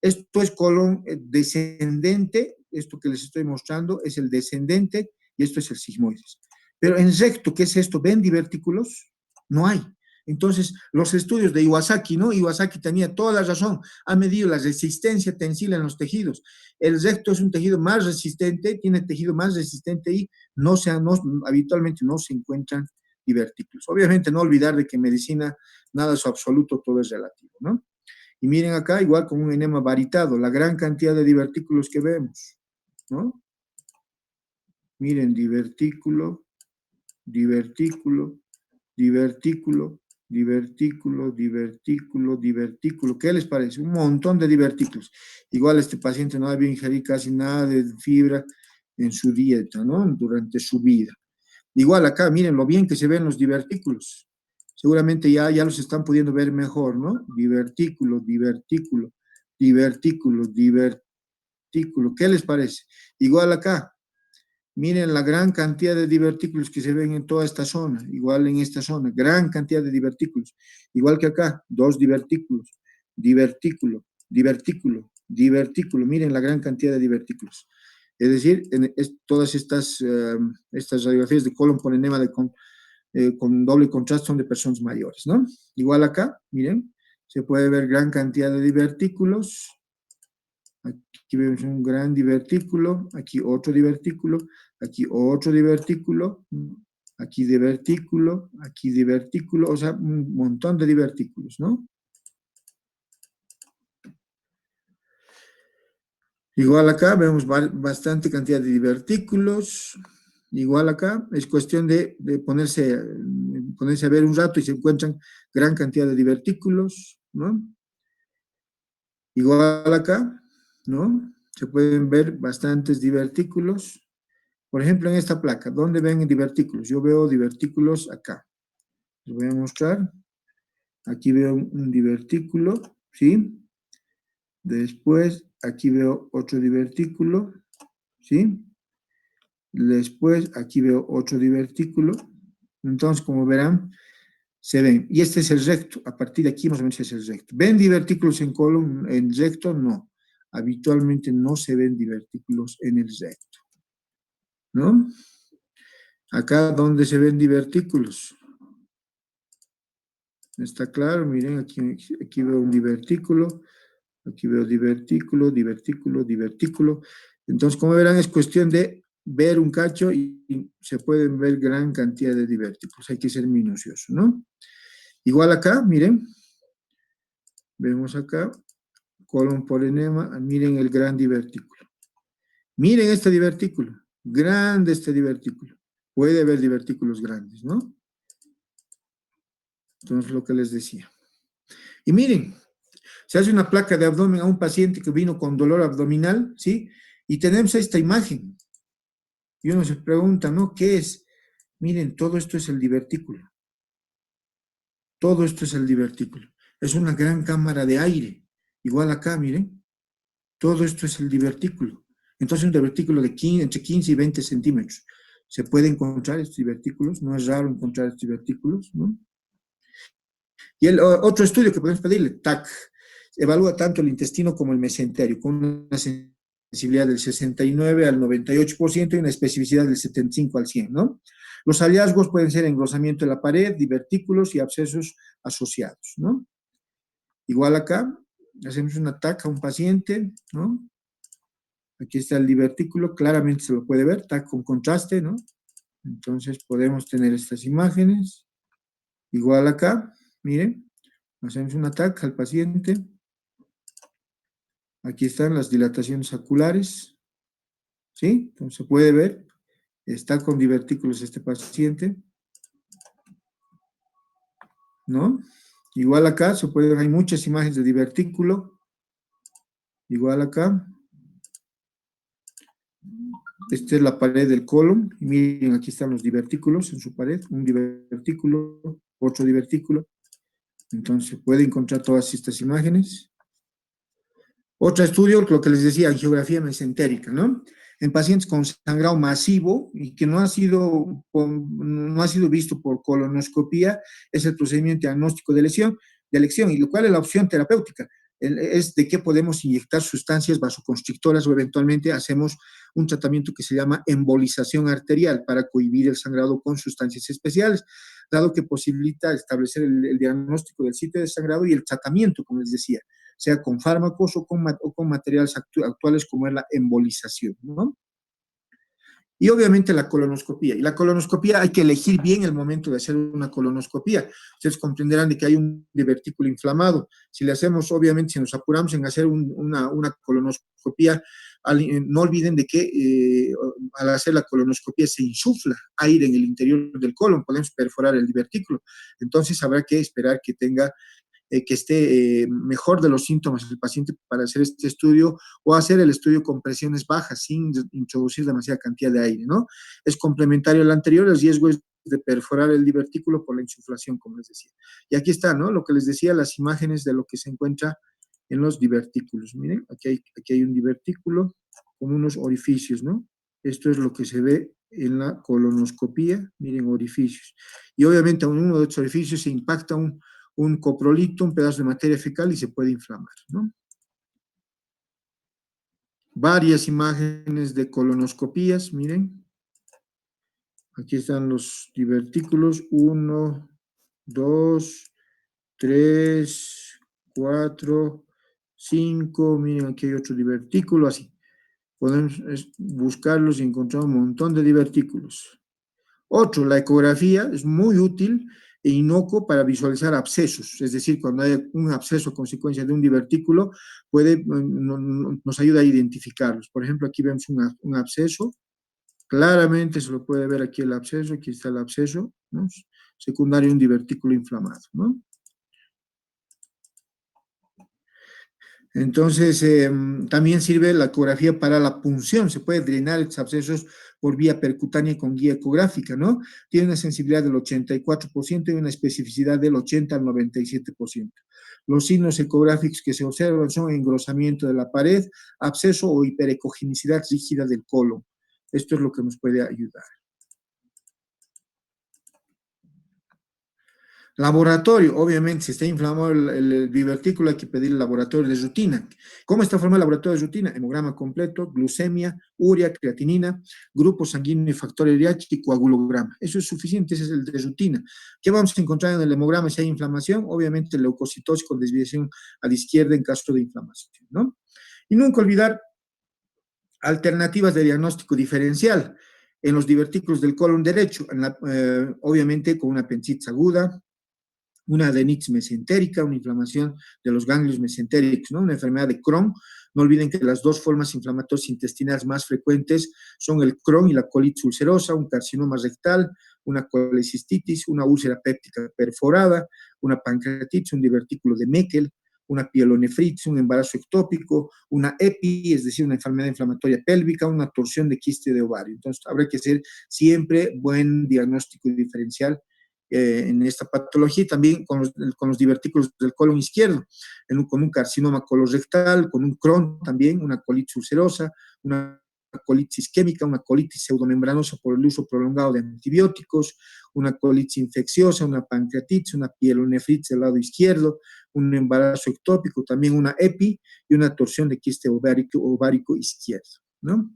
Esto es colon descendente, esto que les estoy mostrando es el descendente y esto es el sigmoides. Pero en recto, ¿qué es esto? ¿Ven divertículos? No hay. Entonces, los estudios de Iwasaki, ¿no? Iwasaki tenía toda la razón, ha medido la resistencia tensila en los tejidos. El recto es un tejido más resistente, tiene tejido más resistente y habitualmente no se encuentran divertículos. Obviamente, no olvidar de que en medicina nada es absoluto, todo es relativo, ¿no? Y miren acá, igual con un enema varitado, la gran cantidad de divertículos que vemos, ¿no? Miren, divertículo, divertículo, divertículo, divertículo, divertículo, divertículo. ¿Qué les parece? Un montón de divertículos. Igual este paciente no debe ingerir casi nada de fibra en su dieta, ¿no? Durante su vida. Igual acá, miren lo bien que se ven los divertículos. Seguramente ya los están pudiendo ver mejor, ¿no? Divertículo, divertículo, divertículo, divertículo. ¿Qué les parece? Igual acá, miren la gran cantidad de divertículos que se ven en toda esta zona, igual en esta zona, gran cantidad de divertículos. Igual que acá, dos divertículos, divertículo, divertículo, divertículo. Miren la gran cantidad de divertículos. Es decir, todas estas radiografías de colon por enema con doble contraste son de personas mayores, ¿no? Igual acá, miren, se puede ver gran cantidad de divertículos. Aquí vemos un gran divertículo, aquí otro divertículo, aquí otro divertículo, aquí divertículo, aquí divertículo, o sea, un montón de divertículos, ¿no? Igual acá vemos bastante cantidad de divertículos. Igual acá es cuestión de ponerse a ver un rato y se encuentran gran cantidad de divertículos, ¿no? Igual acá, ¿no? Se pueden ver bastantes divertículos. Por ejemplo, en esta placa, ¿dónde ven divertículos? Yo veo divertículos acá. Les voy a mostrar. Aquí veo un divertículo, ¿sí? Después, aquí veo otro divertículo, ¿sí? Después, aquí veo otro divertículo. Entonces, como verán, se ven. Y este es el recto. A partir de aquí, más o menos, es el recto. ¿Ven divertículos en colon, en recto? No. Habitualmente no se ven divertículos en el recto, ¿no? Acá, ¿dónde se ven divertículos? ¿Está claro? Miren, aquí veo un divertículo. Aquí veo divertículo, divertículo, divertículo. Entonces, como verán, es cuestión de ver un cacho y se pueden ver gran cantidad de divertículos. Hay que ser minucioso, ¿no? Igual acá, miren. Vemos acá, colon por enema. Miren el gran divertículo. Miren este divertículo. Grande este divertículo. puede haber divertículos grandes, ¿no? Entonces, lo que les decía. Y miren, se hace una placa de abdomen a un paciente que vino con dolor abdominal, ¿sí? Y tenemos esta imagen. Y uno se pregunta, ¿no? ¿Qué es? Miren, todo esto es el divertículo. Todo esto es el divertículo. Es una gran cámara de aire. Igual acá, miren. Todo esto es el divertículo. Entonces, un divertículo de entre 15 y 20 centímetros. Se puede encontrar estos divertículos. No es raro encontrar estos divertículos, ¿no? Y el otro estudio que podemos pedirle, TAC, evalúa tanto el intestino como el mesenterio, con una sensibilidad del 69 al 98% y una especificidad del 75 al 100, ¿no? Los hallazgos pueden ser engrosamiento de la pared, divertículos y abscesos asociados, ¿no? Igual acá, hacemos una TAC a un paciente, ¿no? Aquí está el divertículo, claramente se lo puede ver, TAC con contraste, ¿no? Entonces podemos tener estas imágenes. Igual acá, miren, hacemos un TAC al paciente. Aquí están las dilataciones oculares, ¿sí? Entonces se puede ver, está con divertículos este paciente, ¿no? Igual acá se puede ver, hay muchas imágenes de divertículo, igual acá. Esta es la pared del colon, y miren, aquí están los divertículos en su pared, un divertículo, otro divertículo. Entonces se puede encontrar todas estas imágenes. Otro estudio, lo que les decía, angiografía mesentérica, ¿no? En pacientes con sangrado masivo y que no ha sido visto por colonoscopía, es el procedimiento diagnóstico de elección, y lo cual es la opción terapéutica. Es de que podemos inyectar sustancias vasoconstrictoras o eventualmente hacemos un tratamiento que se llama embolización arterial para cohibir el sangrado con sustancias especiales, dado que posibilita establecer el diagnóstico del sitio de sangrado y el tratamiento, como les decía, sea con fármacos o con materiales actuales como es la embolización, ¿no? Y obviamente la colonoscopía. Y la colonoscopía hay que elegir bien el momento de hacer una colonoscopía. Ustedes comprenderán de que hay un divertículo inflamado. Si le hacemos, obviamente, si nos apuramos en hacer una colonoscopía, no olviden de que al hacer la colonoscopía se insufla aire en el interior del colon, podemos perforar el divertículo. Entonces habrá que esperar que tenga que esté mejor de los síntomas del paciente para hacer este estudio o hacer el estudio con presiones bajas sin introducir demasiada cantidad de aire, ¿no? Es complementario al anterior, el riesgo es de perforar el divertículo por la insuflación, como les decía. Y aquí está, ¿no? Lo que les decía, las imágenes de lo que se encuentra en los divertículos. Miren, aquí hay un divertículo con unos orificios, ¿no? Esto es lo que se ve en la colonoscopía, miren, orificios. Y obviamente en uno de estos orificios se impacta un coprolito, un pedazo de materia fecal y se puede inflamar, ¿no? Varias imágenes de colonoscopías, miren. Aquí están los divertículos, 1, 2, 3, 4, 5, miren, aquí hay otro divertículo, así. Podemos buscarlos y encontrar un montón de divertículos. Otro, la ecografía es muy útil e inocuo para visualizar abscesos, es decir, cuando hay un absceso a consecuencia de un divertículo, nos ayuda a identificarlos. Por ejemplo, aquí vemos un absceso, claramente se lo puede ver aquí el absceso, aquí está el absceso, ¿no? Secundario a un divertículo inflamado, ¿no? Entonces, también sirve la ecografía para la punción. Se puede drenar estos abscesos por vía percutánea con guía ecográfica, ¿no? Tiene una sensibilidad del 84% y una especificidad del 80 al 97%. Los signos ecográficos que se observan son engrosamiento de la pared, absceso o hiperecogenicidad rígida del colon. Esto es lo que nos puede ayudar. Laboratorio, obviamente, si está inflamado el divertículo, hay que pedir el laboratorio de rutina. ¿Cómo está formado el laboratorio de rutina? Hemograma completo, glucemia, urea, creatinina, grupo sanguíneo y factor RH y coagulograma. Eso es suficiente, ese es el de rutina. ¿Qué vamos a encontrar en el hemograma si hay inflamación? Obviamente, leucocitosis con desviación a la izquierda en caso de inflamación, ¿no? Y nunca olvidar alternativas de diagnóstico diferencial en los divertículos del colon derecho, obviamente con una apendicitis aguda, una adenitis mesentérica, una inflamación de los ganglios mesentéricos, ¿no? Una enfermedad de Crohn. No olviden que las dos formas inflamatorias intestinales más frecuentes son el Crohn y la colitis ulcerosa, un carcinoma rectal, una colecistitis, una úlcera péptica perforada, una pancreatitis, un divertículo de Meckel, una pielonefritis, un embarazo ectópico, una EPI, es decir, una enfermedad inflamatoria pélvica, una torsión de quiste de ovario. Entonces, habrá que hacer siempre buen diagnóstico diferencial en esta patología y también con los divertículos del colon izquierdo, con un carcinoma colorectal, con un Crohn también, una colitis ulcerosa, una colitis isquémica, una colitis pseudomembranosa por el uso prolongado de antibióticos, una colitis infecciosa, una pancreatitis, una pielonefritis del lado izquierdo, un embarazo ectópico, también una EPI y una torsión de quiste ovárico izquierdo, ¿no?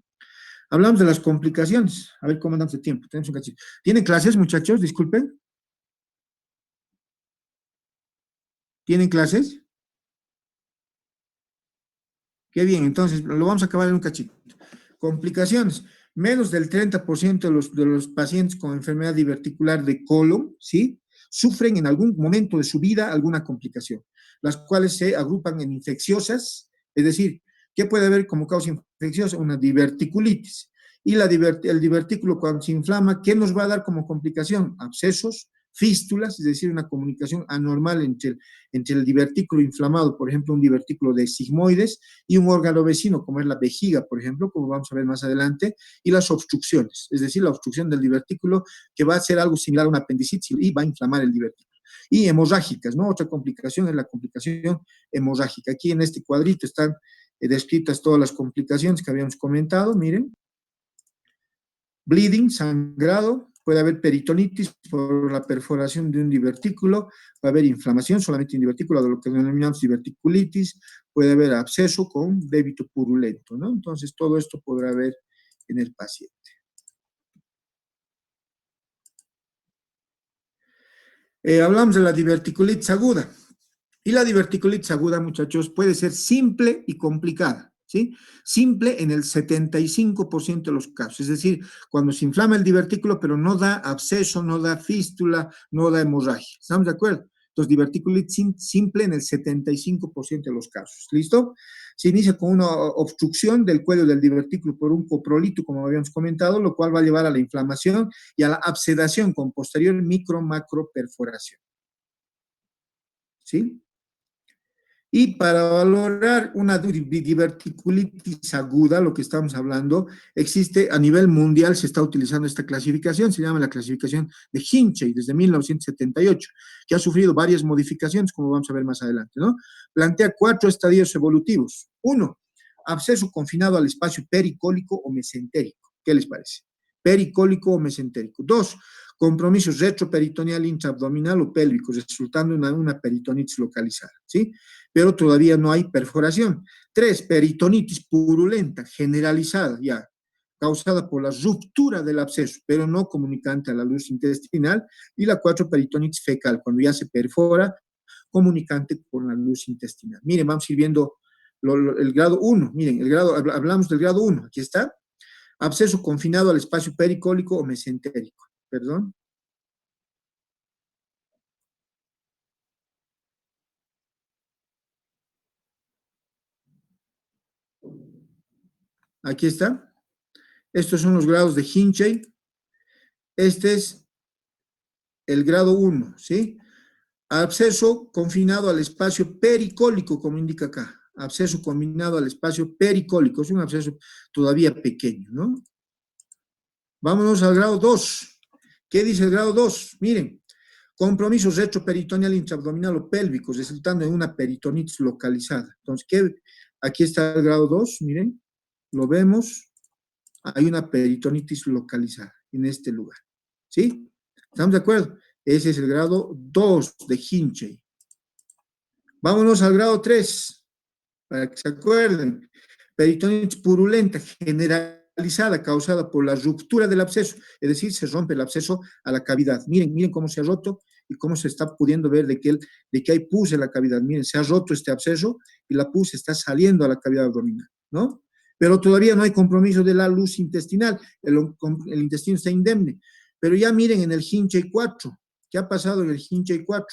Hablamos de las complicaciones. A ver cómo andamos de tiempo. Tenemos un cachito. ¿Tienen clases, muchachos? Disculpen. ¿Tienen clases? Qué bien, entonces lo vamos a acabar en un cachito. Complicaciones. Menos del 30% de los pacientes con enfermedad diverticular de colon, ¿sí? Sufren en algún momento de su vida alguna complicación, las cuales se agrupan en infecciosas, es decir, ¿qué puede haber como causa infecciosa? Una diverticulitis. Y el divertículo cuando se inflama, ¿qué nos va a dar como complicación? Abscesos, fístulas, es decir, una comunicación anormal entre el divertículo inflamado, por ejemplo, un divertículo de sigmoides, y un órgano vecino, como es la vejiga, por ejemplo, como vamos a ver más adelante, y las obstrucciones, es decir, la obstrucción del divertículo, que va a ser algo similar a una apendicitis y va a inflamar el divertículo. Y hemorrágicas, ¿no? Otra complicación es la complicación hemorrágica. Aquí en este cuadrito están descritas todas las complicaciones que habíamos comentado, miren. Bleeding, sangrado, puede haber peritonitis por la perforación de un divertículo, puede haber inflamación solamente en divertículo, de lo que denominamos diverticulitis, puede haber absceso con débito purulento, ¿no? Entonces, todo esto podrá haber en el paciente. Hablamos de la diverticulitis aguda. Y la diverticulitis aguda, muchachos, puede ser simple y complicada, ¿sí? Simple en el 75% de los casos, es decir, cuando se inflama el divertículo, pero no da absceso, no da fístula, no da hemorragia. ¿Estamos de acuerdo? Entonces, diverticulitis simple en el 75% de los casos. ¿Listo? Se inicia con una obstrucción del cuello del divertículo por un coprolito, como habíamos comentado, lo cual va a llevar a la inflamación y a la absedación con posterior micro-macro perforación. ¿Sí? Y para valorar una diverticulitis aguda, lo que estamos hablando, existe a nivel mundial, se está utilizando esta clasificación, se llama la clasificación de Hinchey desde 1978, que ha sufrido varias modificaciones, como vamos a ver más adelante, ¿no? Plantea 4 estadios evolutivos. 1, absceso confinado al espacio pericólico o mesentérico. ¿Qué les parece? Pericólico o mesentérico. 2, compromiso retroperitoneal, intraabdominal o pélvico, resultando en una peritonitis localizada, ¿sí? Pero todavía no hay perforación. 3, peritonitis purulenta, generalizada ya, causada por la ruptura del absceso, pero no comunicante a la luz intestinal. Y la 4, peritonitis fecal, cuando ya se perfora, comunicante con la luz intestinal. Miren, vamos a ir viendo el grado 1. Miren, hablamos del grado 1. Aquí está. Absceso confinado al espacio pericólico o mesentérico. Perdón. Aquí está. Estos son los grados de Hinchey. Este es el grado 1, ¿sí? Absceso confinado al espacio pericólico, como indica acá. Absceso combinado al espacio pericólico. Es un absceso todavía pequeño, ¿no? Vámonos al grado 2. ¿Qué dice el grado 2? Miren, compromiso retroperitoneal, intraabdominal o pélvico, resultando en una peritonitis localizada. Entonces, aquí está el grado 2, miren, lo vemos. Hay una peritonitis localizada en este lugar. ¿Sí? ¿Estamos de acuerdo? Ese es el grado 2 de Hinchey. Vámonos al grado 3, para que se acuerden. Peritonitis purulenta, generalizada, causada por la ruptura del absceso, es decir, se rompe el absceso a la cavidad. Miren cómo se ha roto y cómo se está pudiendo ver de que hay pus en la cavidad. Miren, se ha roto este absceso y la pus está saliendo a la cavidad abdominal, ¿no? Pero todavía no hay compromiso de la luz intestinal, el intestino está indemne. Pero ya miren en el Hinchey 4, ¿qué ha pasado en el Hinchey 4?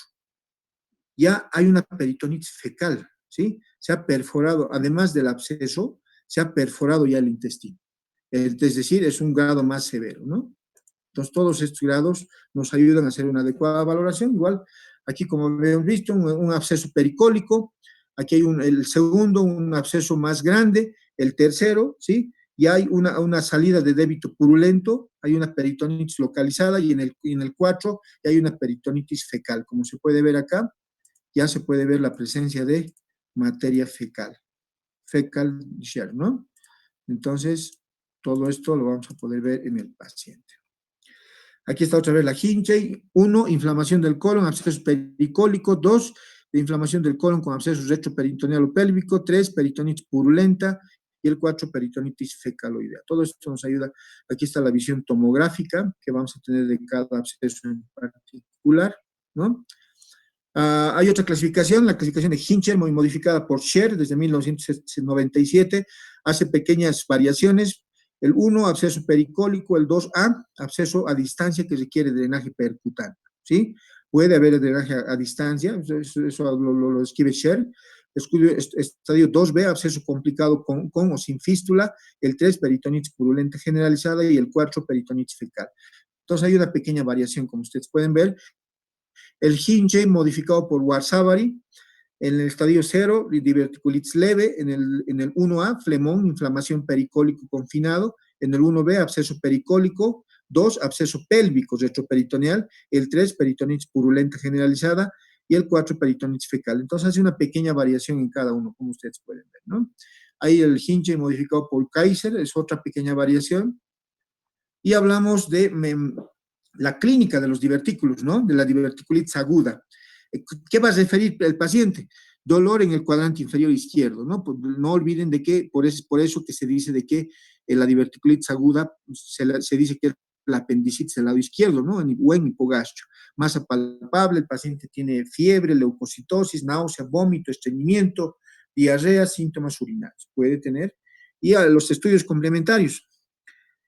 ya hay una peritonitis fecal, ¿sí? Se ha perforado, además del absceso, se ha perforado ya el intestino. Es decir, es un grado más severo, ¿no? Entonces, todos estos grados nos ayudan a hacer una adecuada valoración. Igual, aquí como hemos visto, un absceso pericólico, aquí hay el segundo, un absceso más grande, el tercero, ¿sí? Y hay una salida de débito purulento, hay una peritonitis localizada y en el 4 hay una peritonitis fecal. Como se puede ver acá, ya se puede ver la presencia de materia fecal, fecal share, ¿no? Entonces, todo esto lo vamos a poder ver en el paciente. Aquí está otra vez la Hinchey. 1, inflamación del colon, absceso pericólico. 2, de inflamación del colon con absceso retroperitoneal o pélvico. 3, peritonitis purulenta. Y el 4, peritonitis fecaloidea. Todo esto nos ayuda. Aquí está la visión tomográfica que vamos a tener de cada absceso en particular, ¿no? Hay otra clasificación, la clasificación de Hinchey, muy modificada por Scher desde 1997, hace pequeñas variaciones. El 1, absceso pericólico; el 2A, absceso a distancia que requiere drenaje percutáneo, ¿sí? Puede haber drenaje a distancia, eso lo escribe Scher. Estadio 2B, absceso complicado con o sin fístula; el 3, peritonitis purulenta generalizada; y el 4, peritonitis fecal. Entonces hay una pequeña variación, como ustedes pueden ver. El Hinchey modificado por Warszawa, en el estadio 0, diverticulitis leve; en el 1A, flemón, inflamación pericólico confinado; en el 1B, absceso pericólico; 2, absceso pélvico retroperitoneal; el 3, peritonitis purulenta generalizada; y el 4, peritonitis fecal. Entonces hace una pequeña variación en cada uno, como ustedes pueden ver, ¿no? Ahí el Hinchey modificado por Kaiser es otra pequeña variación. Y hablamos de la clínica de los divertículos, ¿no? De la diverticulitis aguda. ¿Qué va a referir el paciente? Dolor en el cuadrante inferior izquierdo, ¿no? Pues no olviden de que, por eso que se dice de que la diverticulitis aguda se dice que es la apendicitis del lado izquierdo, ¿no? O en hipogastrio. Masa palpable, el paciente tiene fiebre, leucocitosis, náusea, vómito, estreñimiento, diarrea, síntomas urinarios. Puede tener. Y a los estudios complementarios.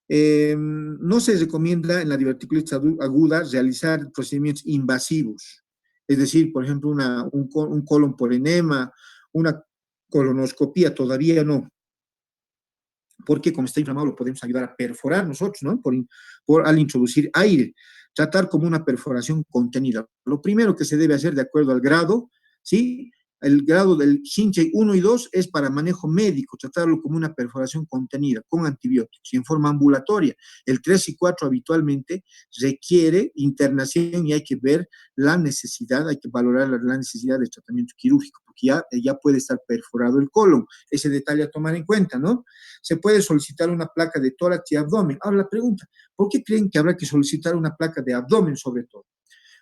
No se recomienda en la diverticulitis aguda realizar procedimientos invasivos, es decir, por ejemplo, un colon por enema, una colonoscopía, todavía no, porque como está inflamado lo podemos ayudar a perforar nosotros, ¿no? Al introducir aire, tratar como una perforación contenida. Lo primero que se debe hacer de acuerdo al grado, ¿sí? El grado del Hinchey 1 y 2 es para manejo médico, tratarlo como una perforación contenida, con antibióticos y en forma ambulatoria. El 3 y 4 habitualmente requiere internación y hay que ver la necesidad, hay que valorar la necesidad de tratamiento quirúrgico, porque ya puede estar perforado el colon. Ese detalle a tomar en cuenta, ¿no? Se puede solicitar una placa de tórax y abdomen. Ahora la pregunta, ¿por qué creen que habrá que solicitar una placa de abdomen sobre todo?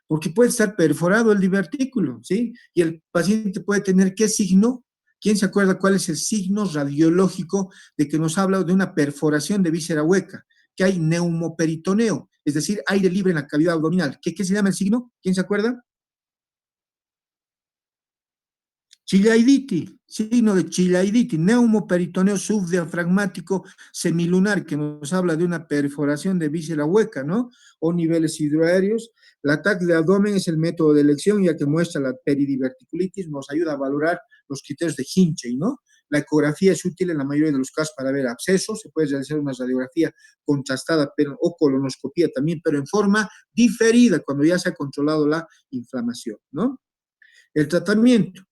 Porque puede estar perforado el divertículo, ¿sí? Y el paciente puede tener ¿qué signo? ¿Quién se acuerda cuál es el signo radiológico de que nos habla de una perforación de víscera hueca? Que hay neumoperitoneo, es decir, aire libre en la cavidad abdominal. ¿Qué se llama el signo? ¿Quién se acuerda? Chilaiditi, signo de chilaiditi, neumoperitoneo subdiafragmático semilunar, que nos habla de una perforación de víscera hueca, ¿no? O niveles hidroaéreos. El ataque de abdomen es el método de elección, ya que muestra la peridiverticulitis, nos ayuda a valorar los criterios de Hinchey, ¿no? La ecografía es útil en la mayoría de los casos para ver abscesos, se puede realizar una radiografía contrastada o colonoscopía también, pero en forma diferida, cuando ya se ha controlado la inflamación, ¿no? El tratamiento.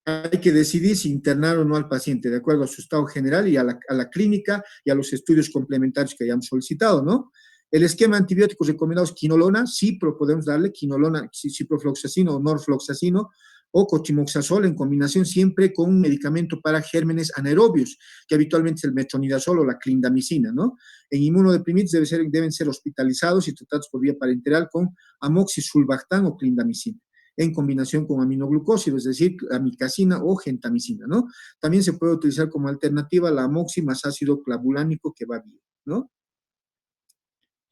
Hay que decidir si internar o no al paciente, de acuerdo a su estado general y a la clínica y a los estudios complementarios que hayamos solicitado, ¿no? El esquema antibiótico recomendado es quinolona, cipro, podemos darle quinolona, ciprofloxacino o norfloxacino, o cotrimoxazol en combinación siempre con un medicamento para gérmenes anaerobios, que habitualmente es el metronidazol o la clindamicina, ¿no? En inmunodeprimidos deben ser hospitalizados y tratados por vía parenteral con amoxicilbactam o clindamicina en combinación con aminoglucósido, es decir, amicacina o gentamicina, ¿no? También se puede utilizar como alternativa la amoxi más ácido clavulánico que va bien, ¿no?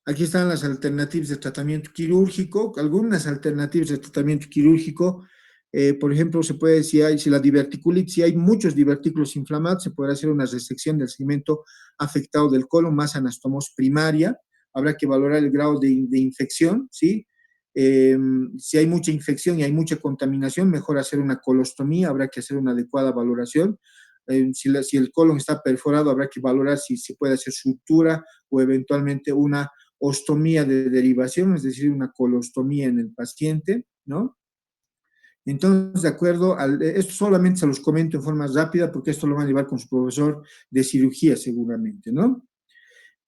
Aquí están las alternativas de tratamiento quirúrgico, algunas alternativas de tratamiento quirúrgico. Por ejemplo, se puede, si la diverticulitis, si hay muchos divertículos inflamados, se podrá hacer una resección del segmento afectado del colon, más anastomosis primaria. Habrá que valorar el grado de infección, ¿sí? Si hay mucha infección y hay mucha contaminación, mejor hacer una colostomía, habrá que hacer una adecuada valoración. Si el colon está perforado, habrá que valorar si se puede hacer sutura o eventualmente una ostomía de derivación, es decir, una colostomía en el paciente, ¿no? Entonces, de acuerdo, esto solamente se los comento en forma rápida porque esto lo van a llevar con su profesor de cirugía seguramente, ¿no?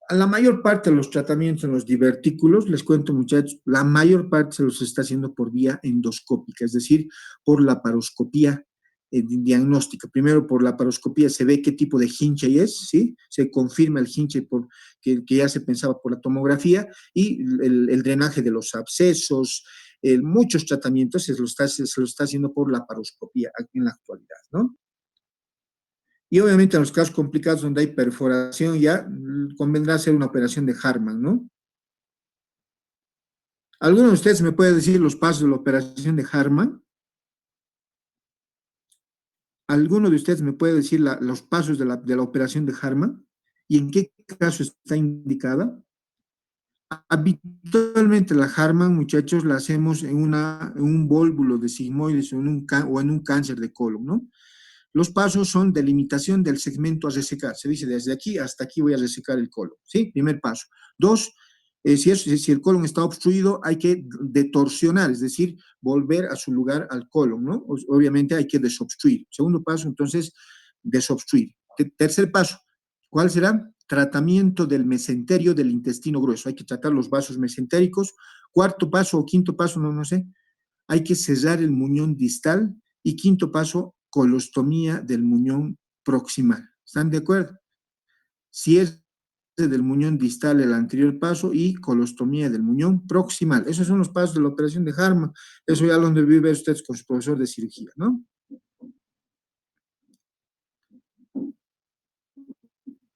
A la mayor parte de los tratamientos en los divertículos, les cuento muchachos, la mayor parte se los está haciendo por vía endoscópica, es decir, por la laparoscopía diagnóstica. Primero, por la laparoscopía se ve qué tipo de hinche es, ¿sí? Se confirma el hinche que ya se pensaba por la tomografía y el drenaje de los abscesos, muchos tratamientos se lo está haciendo por la laparoscopía en la actualidad, ¿no? Y obviamente en los casos complicados donde hay perforación ya convendrá hacer una operación de Hartmann, ¿no? ¿Alguno de ustedes me puede decir los pasos de la operación de Hartmann? ¿Alguno de ustedes me puede decir los pasos de la operación de Hartmann? ¿Y en qué caso está indicada? Habitualmente la Hartmann, muchachos, la hacemos en un vólvulo de sigmoides o en un cáncer de colon, ¿no? Los pasos son delimitación del segmento a resecar. Se dice, desde aquí hasta aquí voy a resecar el colon, ¿sí? Primer paso. Dos, si el colon está obstruido, hay que detorsionar, es decir, volver a su lugar al colon, ¿no? Obviamente hay que desobstruir. Segundo paso, entonces, desobstruir. Tercer paso, ¿cuál será? Tratamiento del mesenterio del intestino grueso. Hay que tratar los vasos mesentéricos. Cuarto paso o quinto paso, no sé, hay que cerrar el muñón distal y quinto paso, colostomía del muñón proximal. ¿Están de acuerdo? Cierre del muñón distal el anterior paso y colostomía del muñón proximal. Esos son los pasos de la operación de Hartmann. Eso ya lo debe ver usted con su profesor de cirugía, ¿no?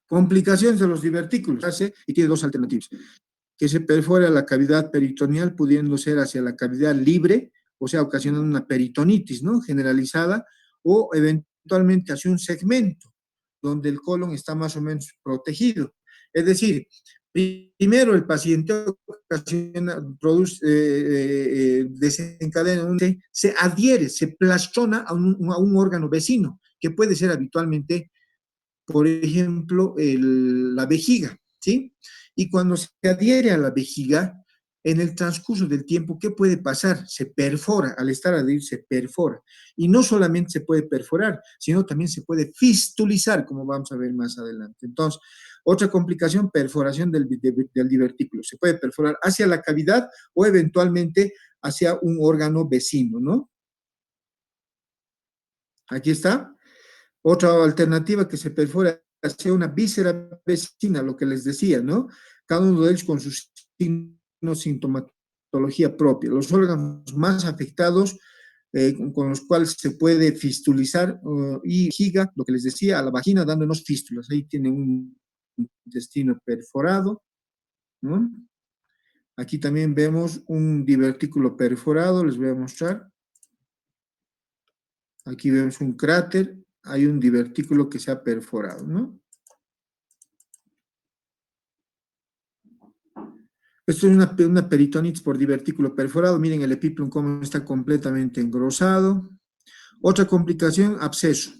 Complicaciones de los divertículos. Y tiene dos alternativas. Que se perfora la cavidad peritoneal, pudiendo ser hacia la cavidad libre, o sea, ocasionando una peritonitis, ¿no? Generalizada, o eventualmente hacia un segmento donde el colon está más o menos protegido. Es decir, primero el paciente ocasiona, produce, desencadena, se adhiere, se plastrona a un órgano vecino, que puede ser habitualmente, por ejemplo, la vejiga, ¿sí? Y cuando se adhiere a la vejiga, en el transcurso del tiempo, ¿qué puede pasar? Se perfora, al estar adherido se perfora. Y no solamente se puede perforar, sino también se puede fistulizar, como vamos a ver más adelante. Entonces, otra complicación, perforación del divertículo. Se puede perforar hacia la cavidad o eventualmente hacia un órgano vecino, ¿no? Aquí está. Otra alternativa que se perfora hacia una víscera vecina, lo que les decía, ¿no? Cada uno de ellos con su sintomatología propia. Los órganos más afectados con los cuales se puede fistulizar y giga, lo que les decía, a la vagina dándonos fístulas. Ahí tiene un intestino perforado, ¿no? Aquí también vemos un divertículo perforado, les voy a mostrar. Aquí vemos un cráter, hay un divertículo que se ha perforado, ¿no? Esto es una peritonitis por divertículo perforado. Miren el epíplon cómo está completamente engrosado. Otra complicación, absceso.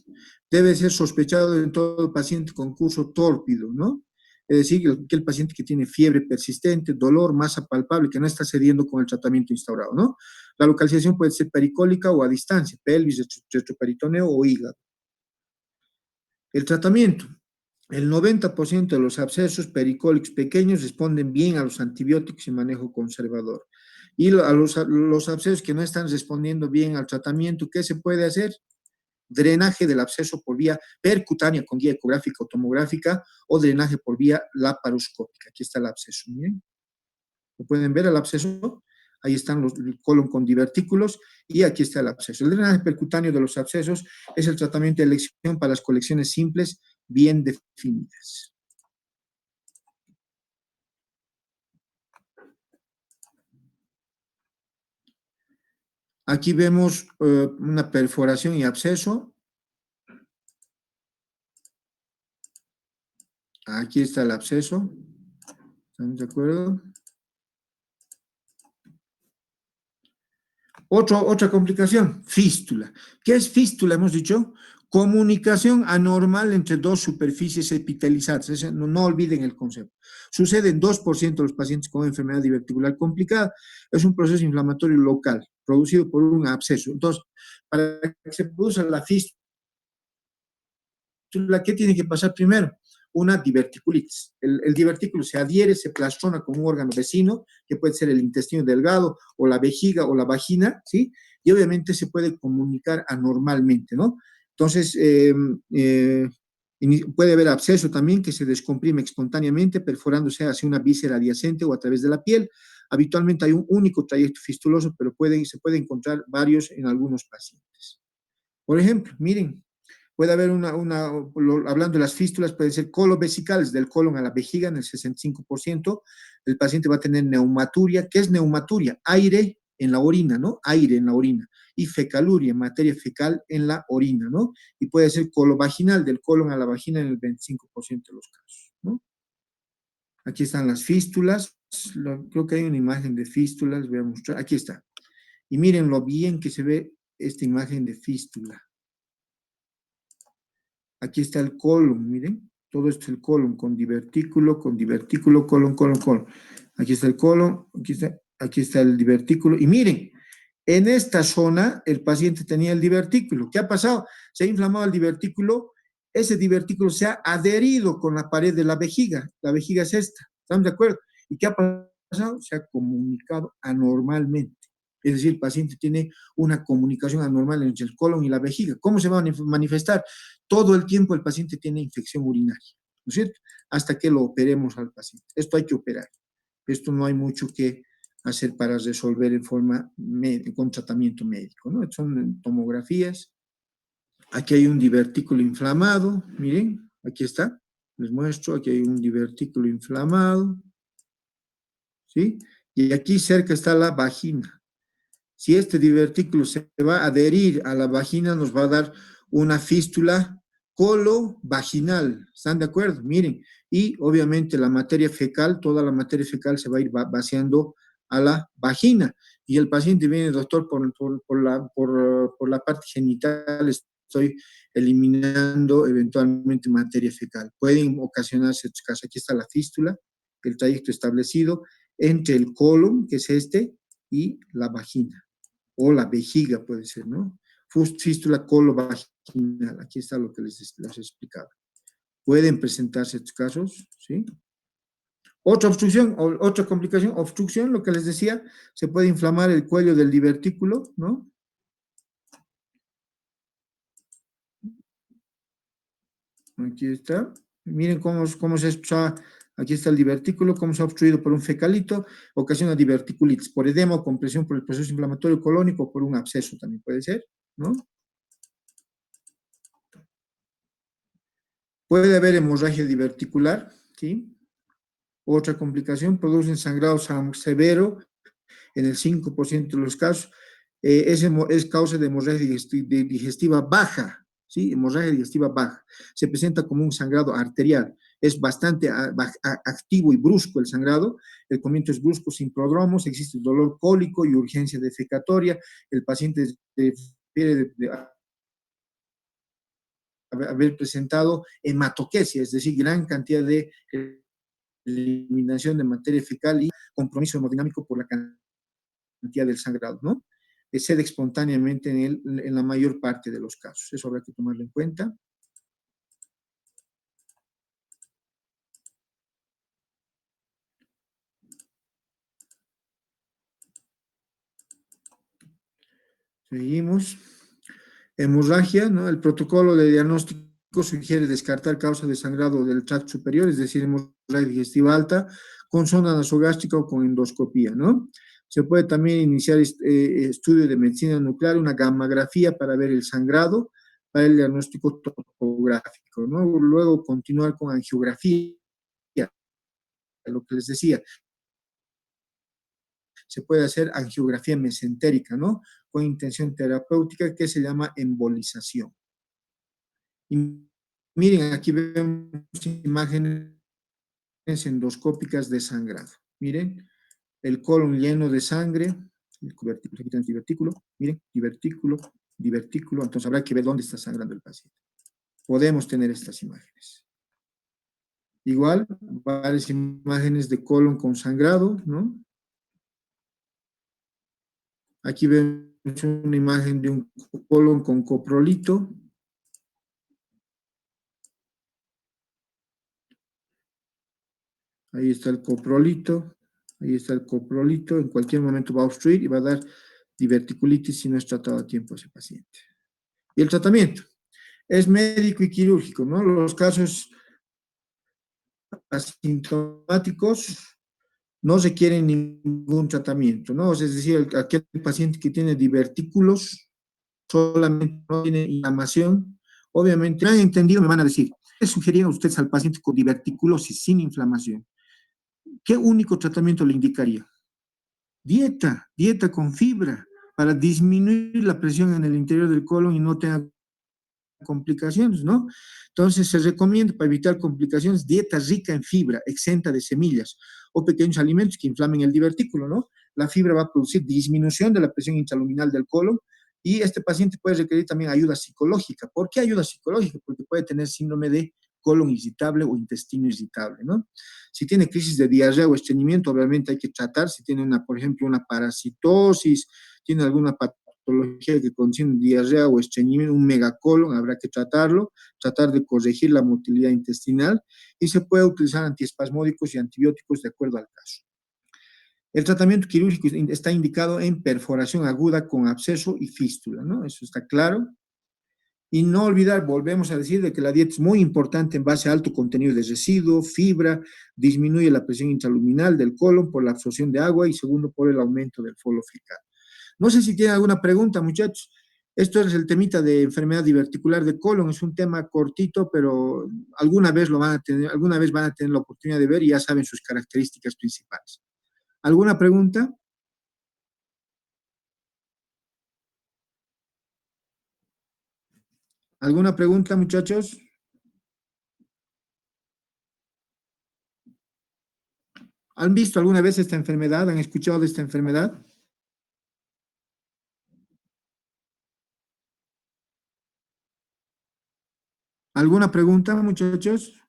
Debe ser sospechado en todo paciente con curso tórpido, ¿no? Es decir, que el paciente que tiene fiebre persistente, dolor, masa palpable, que no está cediendo con el tratamiento instaurado, ¿no? La localización puede ser pericólica o a distancia, pelvis, retroperitoneo o hígado. El tratamiento. El 90% de los abscesos pericólicos pequeños responden bien a los antibióticos y manejo conservador. Y a los abscesos que no están respondiendo bien al tratamiento, ¿qué se puede hacer? Drenaje del absceso por vía percutánea con guía ecográfica o tomográfica o drenaje por vía laparoscópica. Aquí está el absceso. ¿Bien? ¿Lo pueden ver el absceso? Ahí están el colon con divertículos y aquí está el absceso. El drenaje percutáneo de los abscesos es el tratamiento de elección para las colecciones simples bien definidas. Aquí vemos una perforación y absceso. Aquí está el absceso. ¿Estamos de acuerdo? Otra complicación, fístula. ¿Qué es fístula? Hemos dicho, comunicación anormal entre dos superficies epitelizadas. No olviden el concepto. Sucede en 2% de los pacientes con enfermedad diverticular complicada. Es un proceso inflamatorio local, producido por un absceso. Entonces, para que se produzca la fístula, ¿qué tiene que pasar primero? Una diverticulitis. El divertículo se adhiere, se plastrona con un órgano vecino, que puede ser el intestino delgado, o la vejiga, o la vagina, ¿sí? Y obviamente se puede comunicar anormalmente, ¿no? Entonces, puede haber absceso también que se descomprime espontáneamente, perforándose hacia una víscera adyacente o a través de la piel. Habitualmente hay un único trayecto fistuloso, pero se puede encontrar varios en algunos pacientes. Por ejemplo, miren, puede haber hablando de las fístulas, pueden ser colovesicales, del colon a la vejiga en el 65%. El paciente va a tener neumaturia. ¿Qué es neumaturia? Aire en la orina, ¿no? Aire en la orina. Y fecaluria, materia fecal en la orina, ¿no? Y puede ser colovaginal, del colon a la vagina en el 25% de los casos, ¿no? Aquí están las fístulas. Creo que hay una imagen de fístulas, voy a mostrar. Aquí está. Y miren lo bien que se ve esta imagen de fístula. Aquí está el colon, miren, todo esto es el colon, con divertículo, colon, colon, colon. Aquí está el colon, aquí está el divertículo. Y miren, en esta zona el paciente tenía el divertículo. ¿Qué ha pasado? Se ha inflamado el divertículo, ese divertículo se ha adherido con la pared de la vejiga es esta, ¿estamos de acuerdo? ¿Y qué ha pasado? Se ha comunicado anormalmente. Es decir, el paciente tiene una comunicación anormal entre el colon y la vejiga. ¿Cómo se va a manifestar? Todo el tiempo el paciente tiene infección urinaria, ¿no es cierto? Hasta que lo operemos al paciente. Esto hay que operar. Esto no hay mucho que hacer para resolver en forma con tratamiento médico, ¿no? Son tomografías. Aquí hay un divertículo inflamado, miren, aquí está, les muestro, aquí hay un divertículo inflamado, ¿sí? Y aquí cerca está la vagina. Si este divertículo se va a adherir a la vagina, nos va a dar una fístula colovaginal. ¿Están de acuerdo? Miren, y obviamente la materia fecal, toda la materia fecal se va a ir vaciando a la vagina. Y el paciente viene, doctor, por la parte genital, estoy eliminando eventualmente materia fecal. Pueden ocasionarse estos casos. Aquí está la fístula, el trayecto establecido entre el colon, que es este, y la vagina o la vejiga puede ser, ¿no? Fístula colovaginal, aquí está lo que les he explicado. Pueden presentarse estos casos, ¿sí? Otra obstrucción, otra complicación, obstrucción, lo que les decía, se puede inflamar el cuello del divertículo, ¿no? Aquí está. Miren cómo se está, aquí está el divertículo, cómo se ha obstruido por un fecalito, ocasiona diverticulitis, por edema o compresión por el proceso inflamatorio colónico o por un absceso también puede ser, ¿no? Puede haber hemorragia diverticular, ¿sí? Otra complicación, producen sangrado severo en el 5% de los casos. Es causa de hemorragia digestiva baja, ¿sí? Hemorragia digestiva baja. Se presenta como un sangrado arterial. Es bastante activo y brusco el sangrado. El comienzo es brusco, sin prodromos. Existe dolor cólico y urgencia defecatoria. El paciente debe haber presentado hematoquesia, es decir, gran cantidad de eliminación de materia fecal y compromiso hemodinámico por la cantidad del sangrado, ¿no? Cede espontáneamente en la mayor parte de los casos. Eso habrá que tomarlo en cuenta. Seguimos. Hemorragia, ¿no? El protocolo de diagnóstico sugiere descartar causa de sangrado del tracto superior, es decir, hemorragia digestiva alta, con sonda nasogástrica o con endoscopía, ¿no? Se puede también iniciar estudio de medicina nuclear, una gammagrafía para ver el sangrado, para el diagnóstico topográfico, ¿no? Luego continuar con angiografía, lo que les decía, se puede hacer angiografía mesentérica, ¿no? Con intención terapéutica que se llama embolización. Y miren, aquí vemos imágenes endoscópicas de sangrado. Miren, el colon lleno de sangre, divertículo, aquí tenemos divertículo, miren, divertículo, divertículo, entonces habrá que ver dónde está sangrando el paciente. Podemos tener estas imágenes. Igual, varias imágenes de colon con sangrado, ¿no? Aquí vemos una imagen de un colon con coprolito. Ahí está el coprolito. Ahí está el coprolito. En cualquier momento va a obstruir y va a dar diverticulitis si no es tratado a tiempo ese paciente. Y el tratamiento es médico y quirúrgico, ¿no? Los casos asintomáticos no requieren ningún tratamiento, ¿no? Es decir, aquel paciente que tiene divertículos solamente no tiene inflamación. Obviamente, no han entendido, me van a decir, ¿qué sugerían ustedes al paciente con diverticulosis sin inflamación? ¿Qué único tratamiento le indicaría? Dieta, dieta con fibra, para disminuir la presión en el interior del colon y no tenga complicaciones, ¿no? Entonces se recomienda para evitar complicaciones dieta rica en fibra, exenta de semillas o pequeños alimentos que inflamen el divertículo, ¿no? La fibra va a producir disminución de la presión intraluminal del colon y este paciente puede requerir también ayuda psicológica. ¿Por qué ayuda psicológica? Porque puede tener síndrome de colon irritable o intestino irritable, ¿no? Si tiene crisis de diarrea o estreñimiento, obviamente hay que tratar. Si tiene una, por ejemplo, una parasitosis, tiene alguna patología que contiene diarrea o estreñimiento, un megacolon, habrá que tratarlo, tratar de corregir la motilidad intestinal y se puede utilizar antiespasmódicos y antibióticos de acuerdo al caso. El tratamiento quirúrgico está indicado en perforación aguda con absceso y fístula, ¿no? Eso está claro. Y no olvidar, volvemos a decir, de que la dieta es muy importante en base a alto contenido de residuo, fibra, disminuye la presión intraluminal del colon por la absorción de agua y segundo, por el aumento del folo fecal. No sé si tienen alguna pregunta, muchachos. Esto es el temita de enfermedad diverticular de colon. Es un tema cortito, pero alguna vez lo van a tener, alguna vez van a tener la oportunidad de ver y ya saben sus características principales. ¿Alguna pregunta? ¿Alguna pregunta, muchachos? ¿Han visto alguna vez esta enfermedad? ¿Han escuchado de esta enfermedad? ¿Alguna pregunta, muchachos?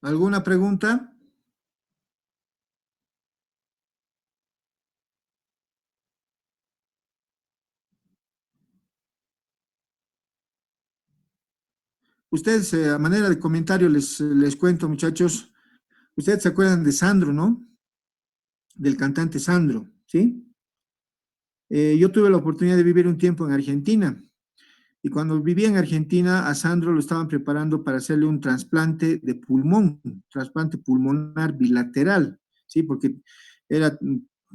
¿Alguna pregunta? Ustedes, a manera de comentario, les cuento, muchachos. Ustedes se acuerdan de Sandro, ¿no? Del cantante Sandro, ¿sí? Yo tuve la oportunidad de vivir un tiempo en Argentina y cuando vivía en Argentina a Sandro lo estaban preparando para hacerle un trasplante de pulmón, un trasplante pulmonar bilateral, ¿sí? Porque era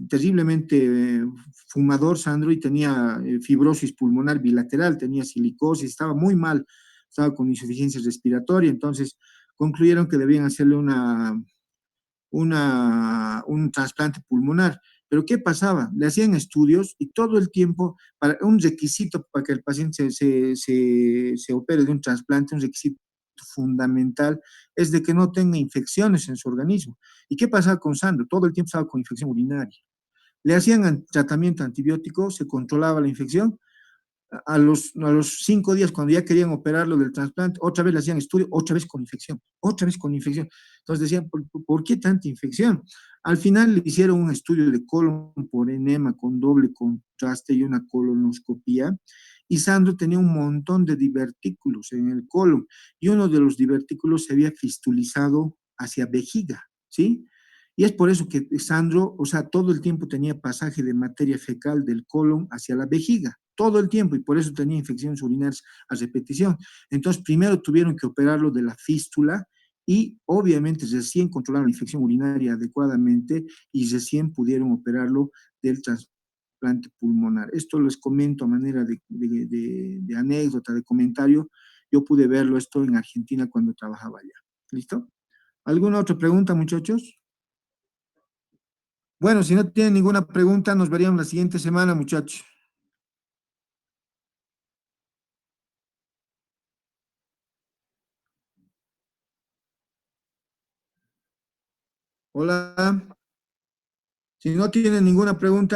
terriblemente fumador Sandro y tenía fibrosis pulmonar bilateral, tenía silicosis, estaba muy mal, estaba con insuficiencia respiratoria, entonces concluyeron que debían hacerle un trasplante pulmonar. Pero ¿qué pasaba? Le hacían estudios y todo el tiempo, para un requisito para que el paciente se opere de un trasplante, un requisito fundamental es de que no tenga infecciones en su organismo. ¿Y qué pasaba con Sandro? Todo el tiempo estaba con infección urinaria. Le hacían tratamiento antibiótico, se controlaba la infección, a los 5 días, cuando ya querían operarlo del trasplante, otra vez le hacían estudio, otra vez con infección, otra vez con infección. Entonces decían, ¿por qué tanta infección? Al final le hicieron un estudio de colon por enema con doble contraste y una colonoscopía, y Sandro tenía un montón de divertículos en el colon, y uno de los divertículos se había fistulizado hacia vejiga, ¿sí? Y es por eso que Sandro, o sea, todo el tiempo tenía pasaje de materia fecal del colon hacia la vejiga, todo el tiempo, y por eso tenía infecciones urinarias a repetición. Entonces, primero tuvieron que operarlo de la fístula y obviamente recién controlaron la infección urinaria adecuadamente y recién pudieron operarlo del trasplante pulmonar. Esto les comento a manera de anécdota, de comentario. Yo pude verlo esto en Argentina cuando trabajaba allá. ¿Listo? ¿Alguna otra pregunta, muchachos? Bueno, si no tienen ninguna pregunta, nos veríamos la siguiente semana, muchachos. Hola. Si no tienen ninguna pregunta,